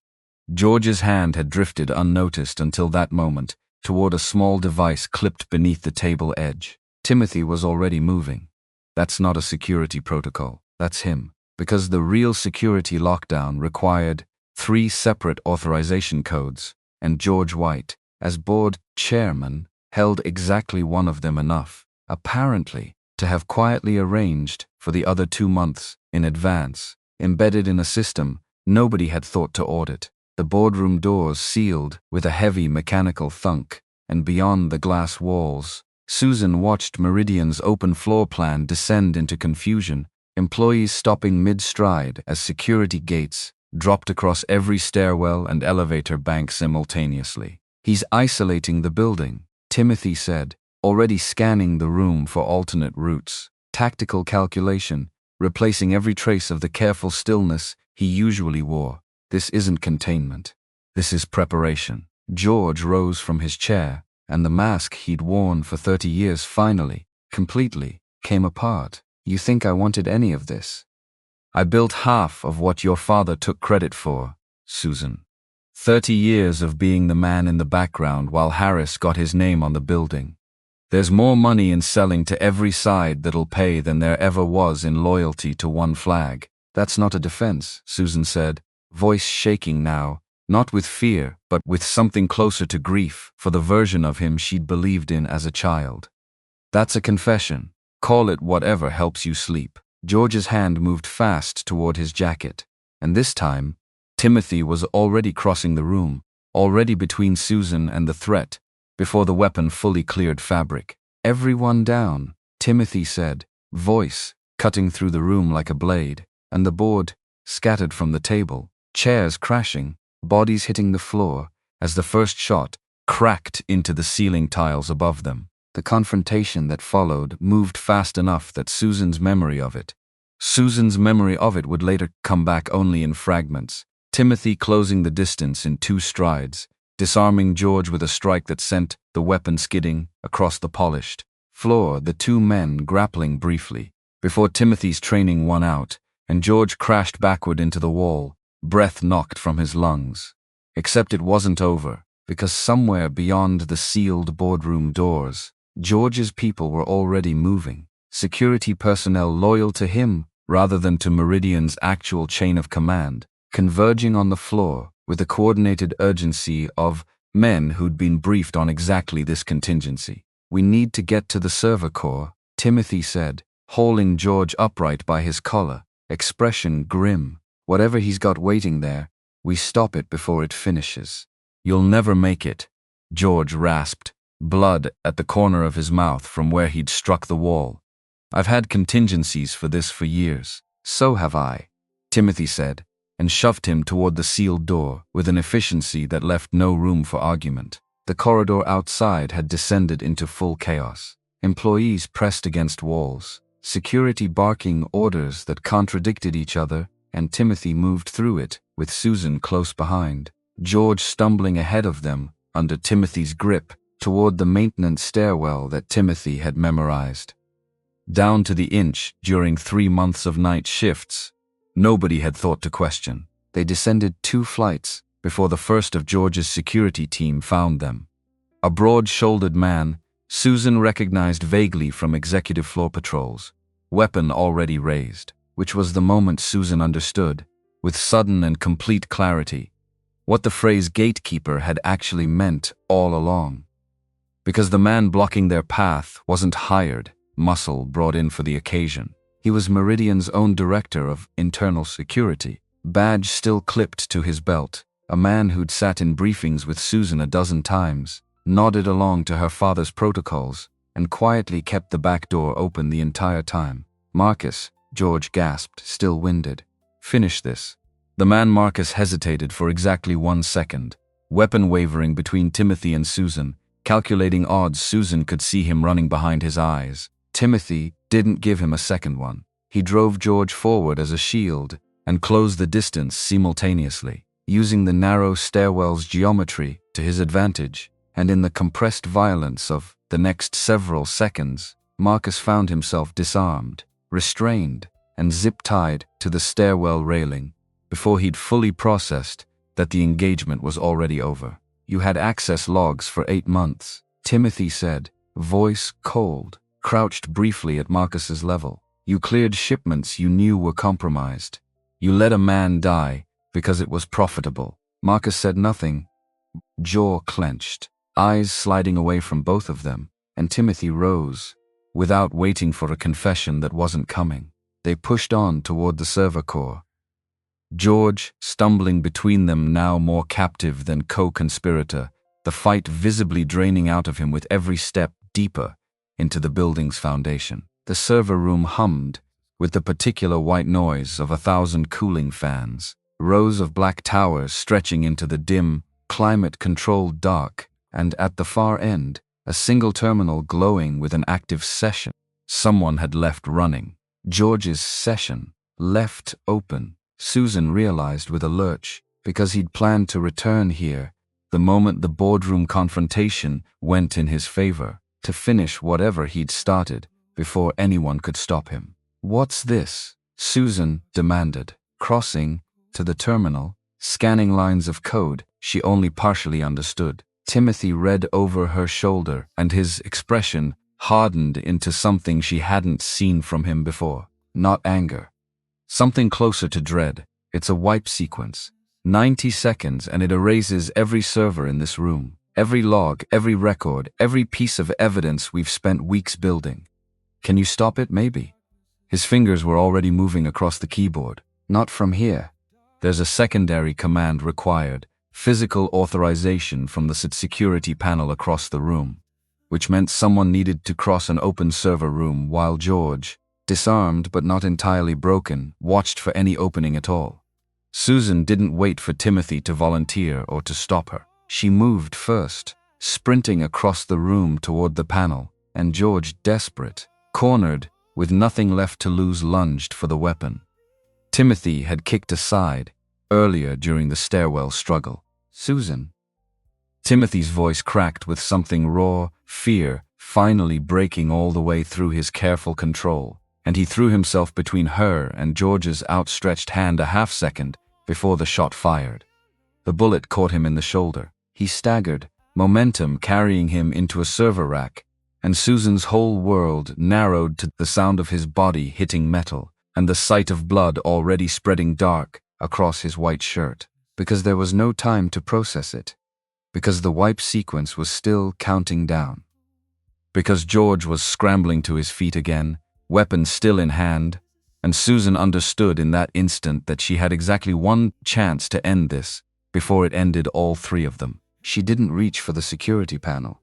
George's hand had drifted unnoticed until that moment, toward a small device clipped beneath the table edge. Timothy was already moving. "That's not a security protocol, that's him." Because the real security lockdown required 3 separate authorization codes, and George White, as board chairman, held exactly one of them enough, apparently, to have quietly arranged for the other 2 months in advance, embedded in a system nobody had thought to audit. The boardroom doors sealed with a heavy mechanical thunk, and beyond the glass walls, Susan watched Meridian's open floor plan descend into confusion, employees stopping mid-stride as security gates dropped across every stairwell and elevator bank simultaneously. "He's isolating the building," Timothy said, already scanning the room for alternate routes. Tactical calculation, replacing every trace of the careful stillness he usually wore. "This isn't containment. This is preparation." George rose from his chair, and the mask he'd worn for 30 years finally, completely, came apart. "You think I wanted any of this? I built half of what your father took credit for, Susan. 30 years of being the man in the background while Harris got his name on the building. There's more money in selling to every side that'll pay than there ever was in loyalty to one flag." "That's not a defense," Susan said, voice shaking now, not with fear, but with something closer to grief for the version of him she'd believed in as a child. "That's a confession. Call it whatever helps you sleep." George's hand moved fast toward his jacket, and this time, Timothy was already crossing the room, already between Susan and the threat, before the weapon fully cleared fabric. "Everyone down," Timothy said, voice cutting through the room like a blade, and the board scattered from the table, chairs crashing, bodies hitting the floor, as the first shot cracked into the ceiling tiles above them. The confrontation that followed moved fast enough that Susan's memory of it would later come back only in fragments. Timothy closing the distance in 2 strides, disarming George with a strike that sent the weapon skidding across the polished floor, the 2 men grappling briefly, before Timothy's training won out, and George crashed backward into the wall, breath knocked from his lungs. Except it wasn't over, because somewhere beyond the sealed boardroom doors, George's people were already moving, security personnel loyal to him rather than to Meridian's actual chain of command, converging on the floor with the coordinated urgency of men who'd been briefed on exactly this contingency. "We need to get to the server core," Timothy said, holding George upright by his collar, expression grim. "Whatever he's got waiting there, we stop it before it finishes." "You'll never make it," George rasped, blood at the corner of his mouth from where he'd struck the wall. "I've had contingencies for this for years." "So have I," Timothy said, and shoved him toward the sealed door with an efficiency that left no room for argument. The corridor outside had descended into full chaos. Employees pressed against walls, security barking orders that contradicted each other, and Timothy moved through it, with Susan close behind, George stumbling ahead of them under Timothy's grip toward the maintenance stairwell that Timothy had memorized. Down to the inch during 3 months of night shifts, nobody had thought to question. They descended 2 flights before the first of George's security team found them. A broad-shouldered man, Susan recognized vaguely from executive floor patrols, weapon already raised, which was the moment Susan understood, with sudden and complete clarity, what the phrase gatekeeper had actually meant all along. Because the man blocking their path wasn't hired, muscle brought in for the occasion. He was Meridian's own director of internal security, badge still clipped to his belt, a man who'd sat in briefings with Susan a dozen times, nodded along to her father's protocols, and quietly kept the back door open the entire time. "Marcus," George gasped, still winded. "Finish this." The man Marcus hesitated for exactly 1 second, weapon wavering between Timothy and Susan, calculating odds Susan could see him running behind his eyes. Timothy didn't give him a second one. He drove George forward as a shield and closed the distance simultaneously, using the narrow stairwell's geometry to his advantage. And in the compressed violence of the next several seconds, Marcus found himself disarmed, restrained, and zip-tied to the stairwell railing before he'd fully processed that the engagement was already over. "You had access logs for 8 months, Timothy said, voice cold, crouched briefly at Marcus's level. "You cleared shipments you knew were compromised. You let a man die because it was profitable." Marcus said nothing, jaw clenched, eyes sliding away from both of them, and Timothy rose, without waiting for a confession that wasn't coming. They pushed on toward the server core, George stumbling between them, now more captive than co-conspirator, the fight visibly draining out of him with every step deeper into the building's foundation. The server room hummed with the particular white noise of 1,000 cooling fans, rows of black towers stretching into the dim, climate-controlled dark, and at the far end, a single terminal glowing with an active session. Someone had left running. George's session, left open, Susan realized with a lurch, because he'd planned to return here the moment the boardroom confrontation went in his favor, to finish whatever he'd started before anyone could stop him. "What's this?" Susan demanded, crossing to the terminal, scanning lines of code she only partially understood. Timothy read over her shoulder, and his expression hardened into something she hadn't seen from him before. Not anger. Something closer to dread. "It's a wipe sequence. 90 seconds and it erases every server in this room. Every log, every record, every piece of evidence we've spent weeks building. Can you stop it, maybe?" His fingers were already moving across the keyboard. "Not from here. There's a secondary command required. Physical authorization from the security panel across the room," which meant someone needed to cross an open server room while George, disarmed but not entirely broken, watched for any opening at all. Susan didn't wait for Timothy to volunteer or to stop her. She moved first, sprinting across the room toward the panel, and George, desperate, cornered, with nothing left to lose, lunged for the weapon. Timothy had kicked aside earlier during the stairwell struggle. "Susan." Timothy's voice cracked with something raw, fear finally breaking all the way through his careful control, and he threw himself between her and George's outstretched hand a half-second before the shot fired. The bullet caught him in the shoulder. He staggered, momentum carrying him into a server rack, and Susan's whole world narrowed to the sound of his body hitting metal and the sight of blood already spreading dark across his white shirt. Because there was no time to process it. Because the wipe sequence was still counting down. Because George was scrambling to his feet again, weapon still in hand, and Susan understood in that instant that she had exactly one chance to end this before it ended all three of them. She didn't reach for the security panel.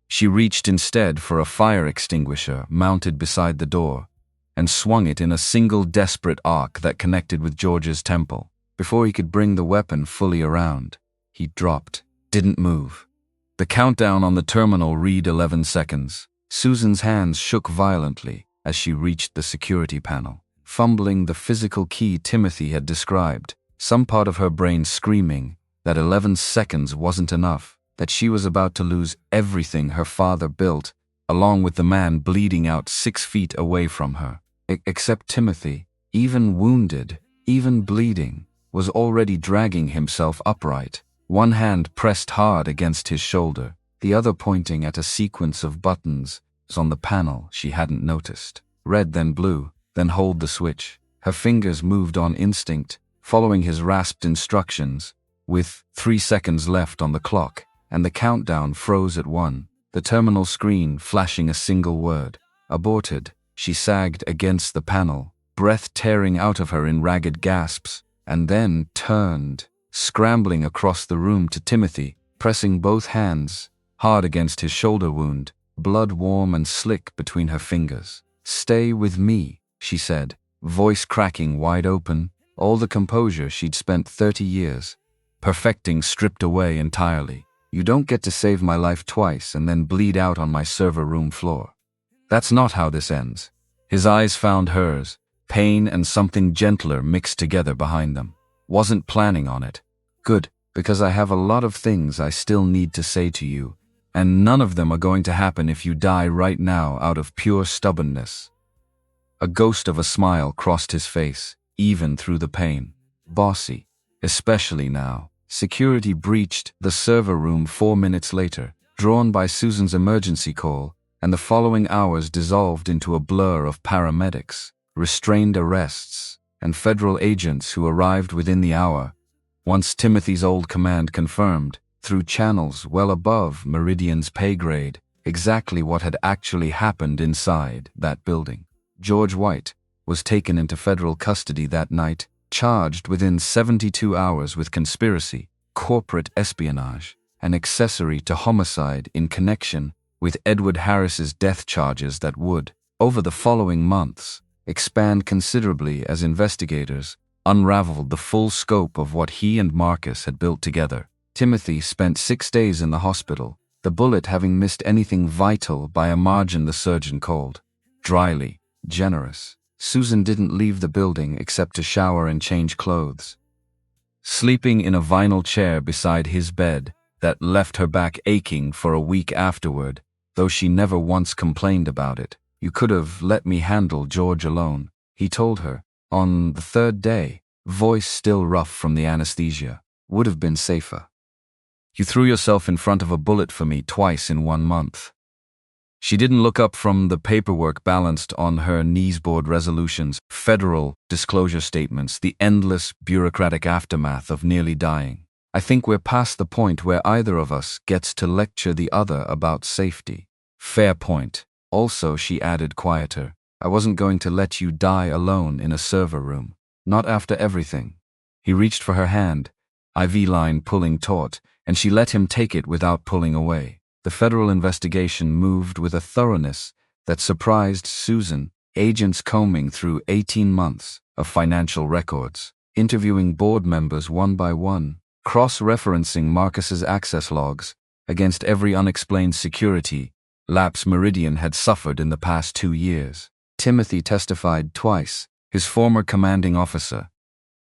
She reached instead for a fire extinguisher mounted beside the door and swung it in a single desperate arc that connected with George's temple. Before he could bring the weapon fully around, he dropped, didn't move. The countdown on the terminal read 11 seconds. Susan's hands shook violently as she reached the security panel, fumbling the physical key Timothy had described, some part of her brain screaming that 11 seconds wasn't enough, that she was about to lose everything her father built, along with the man bleeding out 6 feet away from her. Except Timothy, even wounded, even bleeding, was already dragging himself upright, one hand pressed hard against his shoulder, the other pointing at a sequence of buttons on the panel she hadn't noticed. Red, then blue, then hold the switch. Her fingers moved on instinct, following his rasped instructions, with 3 seconds left on the clock, and the countdown froze at 1, the terminal screen flashing a single word. Aborted. She sagged against the panel, breath tearing out of her in ragged gasps, and then turned, scrambling across the room to Timothy, pressing both hands hard against his shoulder wound, blood warm and slick between her fingers. "Stay with me," she said, voice cracking wide open, all the composure she'd spent 30 years perfecting stripped away entirely. "You don't get to save my life twice and then bleed out on my server room floor. That's not how this ends." His eyes found hers, pain and something gentler mixed together behind them. "Wasn't planning on it." "Good, because I have a lot of things I still need to say to you, and none of them are going to happen if you die right now out of pure stubbornness." A ghost of a smile crossed his face, even through the pain. "Bossy. Especially now." Security breached the server room 4 minutes later, drawn by Susan's emergency call, and the following hours dissolved into a blur of paramedics, restrained arrests, and federal agents who arrived within the hour, once Timothy's old command confirmed, through channels well above Meridian's pay grade, exactly what had actually happened inside that building. George White was taken into federal custody that night, charged within 72 hours with conspiracy, corporate espionage, and accessory to homicide in connection with Edward Harris's death charges that would, over the following months, expand considerably as investigators unraveled the full scope of what he and Marcus had built together. Timothy spent 6 days in the hospital, the bullet having missed anything vital by a margin the surgeon called. Dryly generous. Susan didn't leave the building except to shower and change clothes. Sleeping in a vinyl chair beside his bed that left her back aching for a week afterward, though she never once complained about it. "You could have let me handle George alone," he told her. On the third day, voice still rough from the anesthesia. "Would have been safer. You threw yourself in front of a bullet for me twice in 1 month." She didn't look up from the paperwork balanced on her knees. Board resolutions, federal disclosure statements, the endless bureaucratic aftermath of nearly dying. "I think we're past the point where either of us gets to lecture the other about safety." "Fair point." Also, she added quieter, "I wasn't going to let you die alone in a server room. Not after everything." He reached for her hand, IV line pulling taut, and she let him take it without pulling away. The federal investigation moved with a thoroughness that surprised Susan, agents combing through 18 months of financial records, interviewing board members one by one, cross-referencing Marcus's access logs against every unexplained security lapse Meridian had suffered in the past 2 years. Timothy testified twice, his former commanding officer,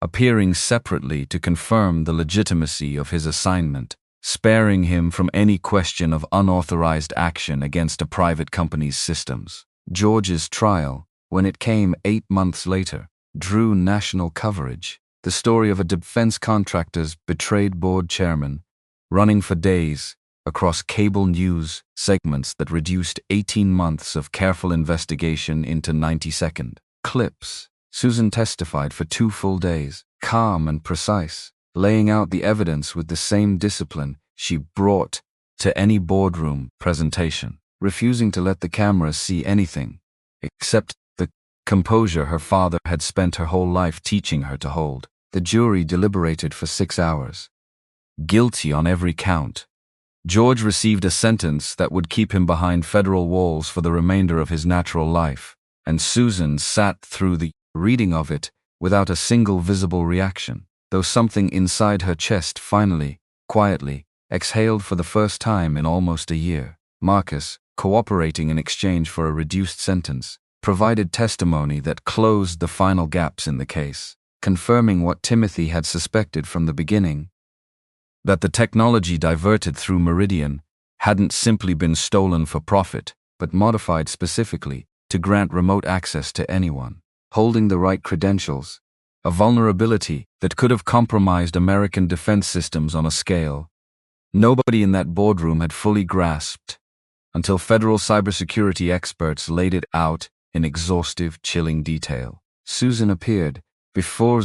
appearing separately to confirm the legitimacy of his assignment, sparing him from any question of unauthorized action against a private company's systems. George's trial, when it came 8 months later, drew national coverage. The story of a defense contractor's betrayed board chairman, running for days across cable news segments that reduced 18 months of careful investigation into 90-second clips. Susan testified for 2 full days, calm and precise, laying out the evidence with the same discipline she brought to any boardroom presentation, refusing to let the cameras see anything except the composure her father had spent her whole life teaching her to hold. The jury deliberated for 6 hours. Guilty on every count. George received a sentence that would keep him behind federal walls for the remainder of his natural life, and Susan sat through the reading of it without a single visible reaction, though something inside her chest finally, quietly, exhaled for the first time in almost a year. Marcus, cooperating in exchange for a reduced sentence, provided testimony that closed the final gaps in the case, confirming what Timothy had suspected from the beginning, that the technology diverted through Meridian hadn't simply been stolen for profit, but modified specifically to grant remote access to anyone holding the right credentials, a vulnerability that could have compromised American defense systems on a scale nobody in that boardroom had fully grasped until federal cybersecurity experts laid it out in exhaustive, chilling detail. Susan appeared before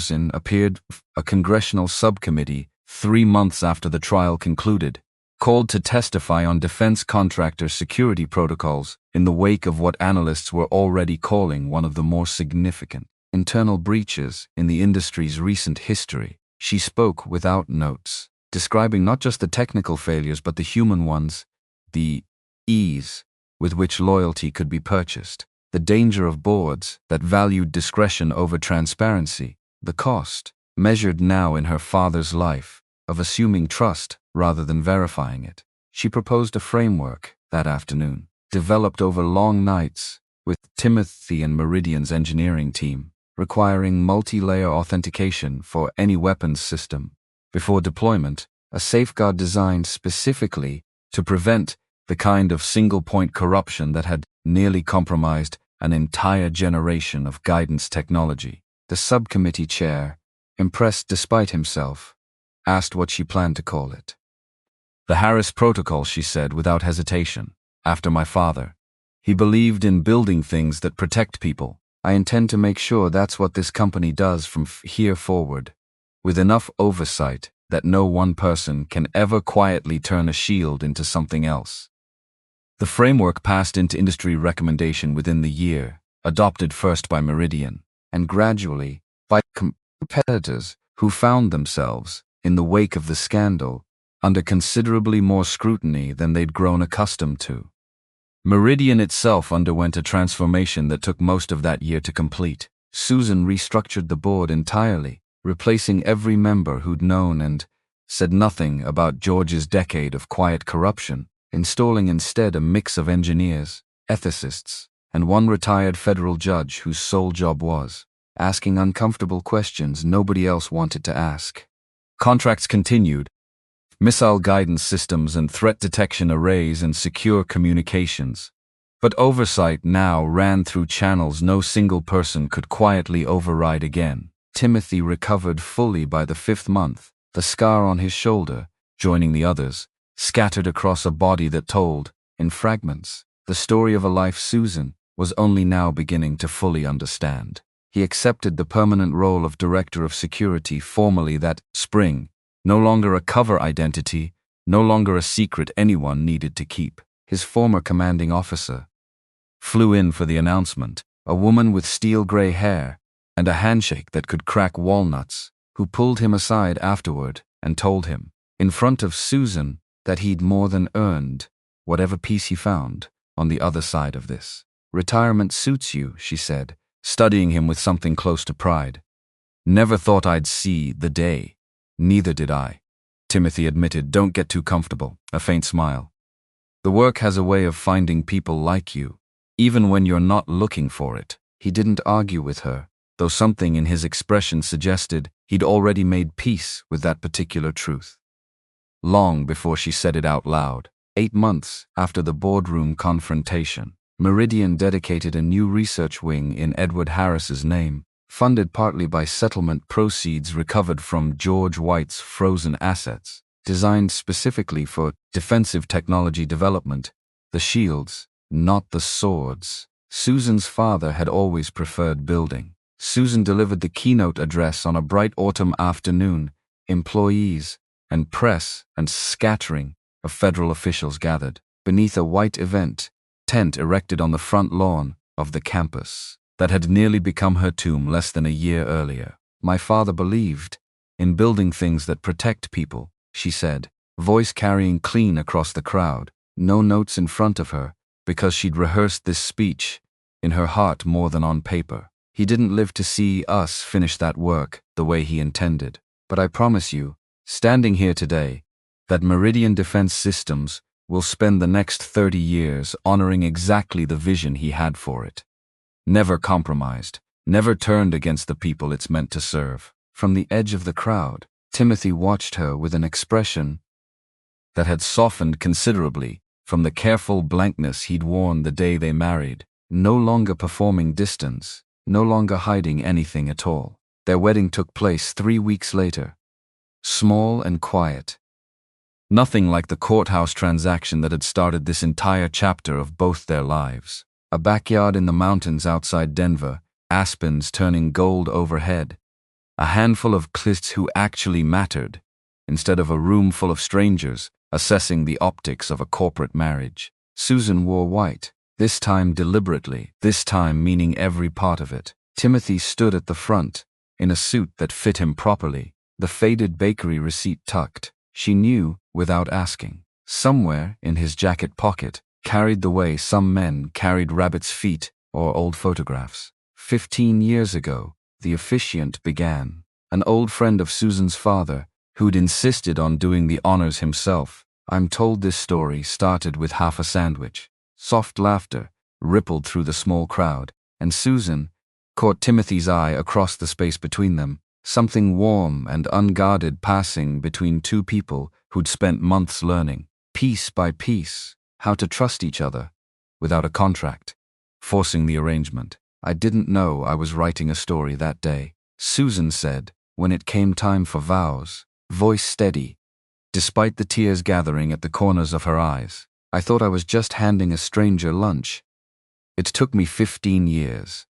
a congressional subcommittee 3 months after the trial concluded, called to testify on defense contractor security protocols in the wake of what analysts were already calling one of the more significant internal breaches in the industry's recent history. She spoke without notes, describing not just the technical failures but the human ones the ease with which loyalty could be purchased, the danger of boards that valued discretion over transparency, the cost, measured now in her father's life, of assuming trust rather than verifying it. She proposed a framework that afternoon, developed over long nights with Timothy and Meridian's engineering team, requiring multi-layer authentication for any weapons system. Before deployment, a safeguard designed specifically to prevent the kind of single-point corruption that had nearly compromised an entire generation of guidance technology. The subcommittee chair, impressed despite himself, asked what she planned to call it. The Harris Protocol, she said without hesitation, after my father. He believed in building things that protect people. I intend to make sure that's what this company does from here forward, with enough oversight that no one person can ever quietly turn a shield into something else. The framework passed into industry recommendation within the year, adopted first by Meridian, and gradually by competitors who found themselves, in the wake of the scandal, under considerably more scrutiny than they'd grown accustomed to. Meridian itself underwent a transformation that took most of that year to complete. Susan restructured the board entirely, replacing every member who'd known and said nothing about George's decade of quiet corruption, installing instead a mix of engineers, ethicists, and one retired federal judge whose sole job was asking uncomfortable questions nobody else wanted to ask. Contracts continued, missile guidance systems and threat detection arrays and secure communications. But oversight now ran through channels no single person could quietly override again. Timothy recovered fully by the 5th month, the scar on his shoulder, joining the others, scattered across a body that told, in fragments, the story of a life Susan was only now beginning to fully understand. He accepted the permanent role of Director of Security formally that spring, no longer a cover identity, no longer a secret anyone needed to keep. His former commanding officer flew in for the announcement, a woman with steel-gray hair and a handshake that could crack walnuts, who pulled him aside afterward and told him, in front of Susan, that he'd more than earned whatever peace he found on the other side of this. Retirement suits you, she said, studying him with something close to pride. Never thought I'd see the day. Neither did I. Timothy admitted, don't get too comfortable, a faint smile. The work has a way of finding people like you, even when you're not looking for it. He didn't argue with her, though something in his expression suggested he'd already made peace with that particular truth. Long before she said it out loud, 8 months after the boardroom confrontation, Meridian dedicated a new research wing in Edward Harris's name, funded partly by settlement proceeds recovered from George White's frozen assets, designed specifically for defensive technology development, the shields, not the swords. Susan's father had always preferred building. Susan delivered the keynote address on a bright autumn afternoon. Employees and press and scattering of federal officials gathered beneath a white event tent erected on the front lawn of the campus that had nearly become her tomb less than a year earlier. My father believed in building things that protect people, she said, voice carrying clean across the crowd, no notes in front of her, because she'd rehearsed this speech in her heart more than on paper. He didn't live to see us finish that work the way he intended. But I promise you, standing here today, that Meridian Defense Systems will spend the next 30 years honoring exactly the vision he had for it. Never compromised, never turned against the people it's meant to serve. From the edge of the crowd, Timothy watched her with an expression that had softened considerably from the careful blankness he'd worn the day they married, no longer performing distance, no longer hiding anything at all. Their wedding took place 3 weeks later, small and quiet. Nothing like the courthouse transaction that had started this entire chapter of both their lives. A backyard in the mountains outside Denver, aspens turning gold overhead. A handful of clients who actually mattered, instead of a room full of strangers assessing the optics of a corporate marriage. Susan wore white, this time deliberately, this time meaning every part of it. Timothy stood at the front, in a suit that fit him properly, the faded bakery receipt tucked. She knew without asking. Somewhere in his jacket pocket, carried the way some men carried rabbits' feet or old photographs. 15 years ago, the officiant began. An old friend of Susan's father, who'd insisted on doing the honors himself. I'm told this story started with half a sandwich. Soft laughter rippled through the small crowd, and Susan caught Timothy's eye across the space between them, something warm and unguarded passing between two people who'd spent months learning, piece by piece, how to trust each other without a contract, forcing the arrangement. I didn't know I was writing a story that day, Susan said, when it came time for vows, voice steady, despite the tears gathering at the corners of her eyes. I thought I was just handing a stranger lunch. It took me 15 years,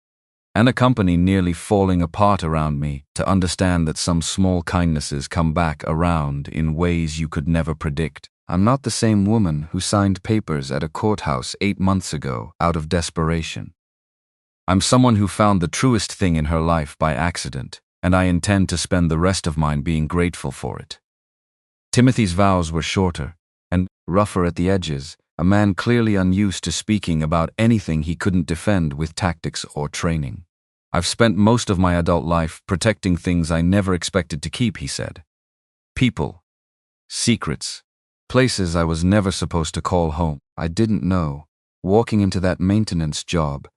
and a company nearly falling apart around me, to understand that some small kindnesses come back around in ways you could never predict. I'm not the same woman who signed papers at a courthouse 8 months ago out of desperation. I'm someone who found the truest thing in her life by accident, and I intend to spend the rest of mine being grateful for it. Timothy's vows were shorter and rougher at the edges, a man clearly unused to speaking about anything he couldn't defend with tactics or training. I've spent most of my adult life protecting things I never expected to keep, he said. People, secrets, places I was never supposed to call home. I didn't know, walking into that maintenance job,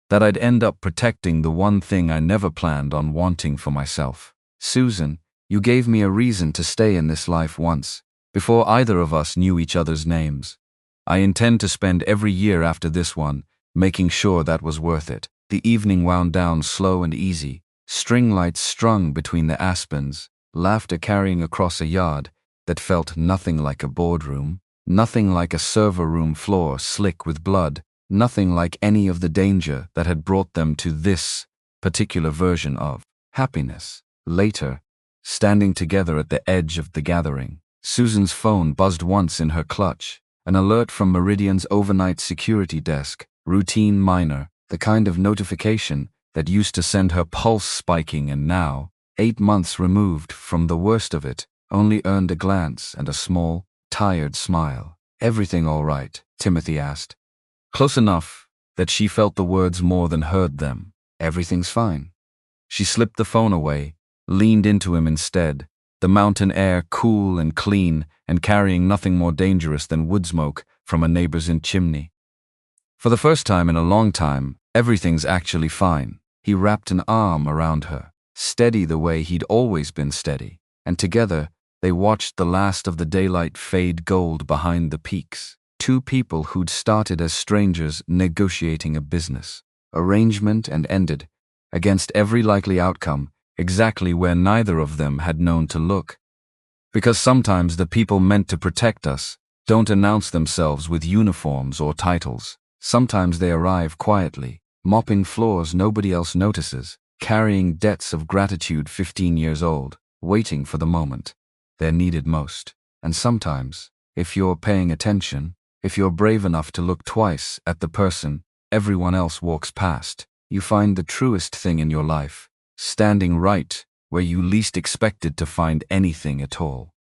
that I'd end up protecting the one thing I never planned on wanting for myself. Susan, you gave me a reason to stay in this life once, before either of us knew each other's names. I intend to spend every year after this one making sure that was worth it. The evening wound down slow and easy, string lights strung between the aspens, laughter carrying across a yard that felt nothing like a boardroom, nothing like a server room floor slick with blood, nothing like any of the danger that had brought them to this particular version of happiness. Later, standing together at the edge of the gathering, Susan's phone buzzed once in her clutch, an alert from Meridian's overnight security desk, routine, minor, the kind of notification that used to send her pulse spiking, and now, 8 months removed from the worst of it, only earned a glance and a small, tired smile. Everything all right? Timothy asked. Close enough that she felt the words more than heard them. Everything's fine. She slipped the phone away, leaned into him instead, the mountain air cool and clean and carrying nothing more dangerous than wood smoke from a neighbor's chimney. For the first time in a long time, everything's actually fine. He wrapped an arm around her, steady the way he'd always been steady, and together they watched the last of the daylight fade gold behind the peaks. Two people who'd started as strangers negotiating a business arrangement and ended, against every likely outcome, exactly where neither of them had known to look. Because sometimes the people meant to protect us don't announce themselves with uniforms or titles. Sometimes they arrive quietly, mopping floors nobody else notices, carrying debts of gratitude 15 years old, waiting for the moment they're needed most. And sometimes, if you're paying attention, if you're brave enough to look twice at the person everyone else walks past, you find the truest thing in your life, standing right where you least expected to find anything at all.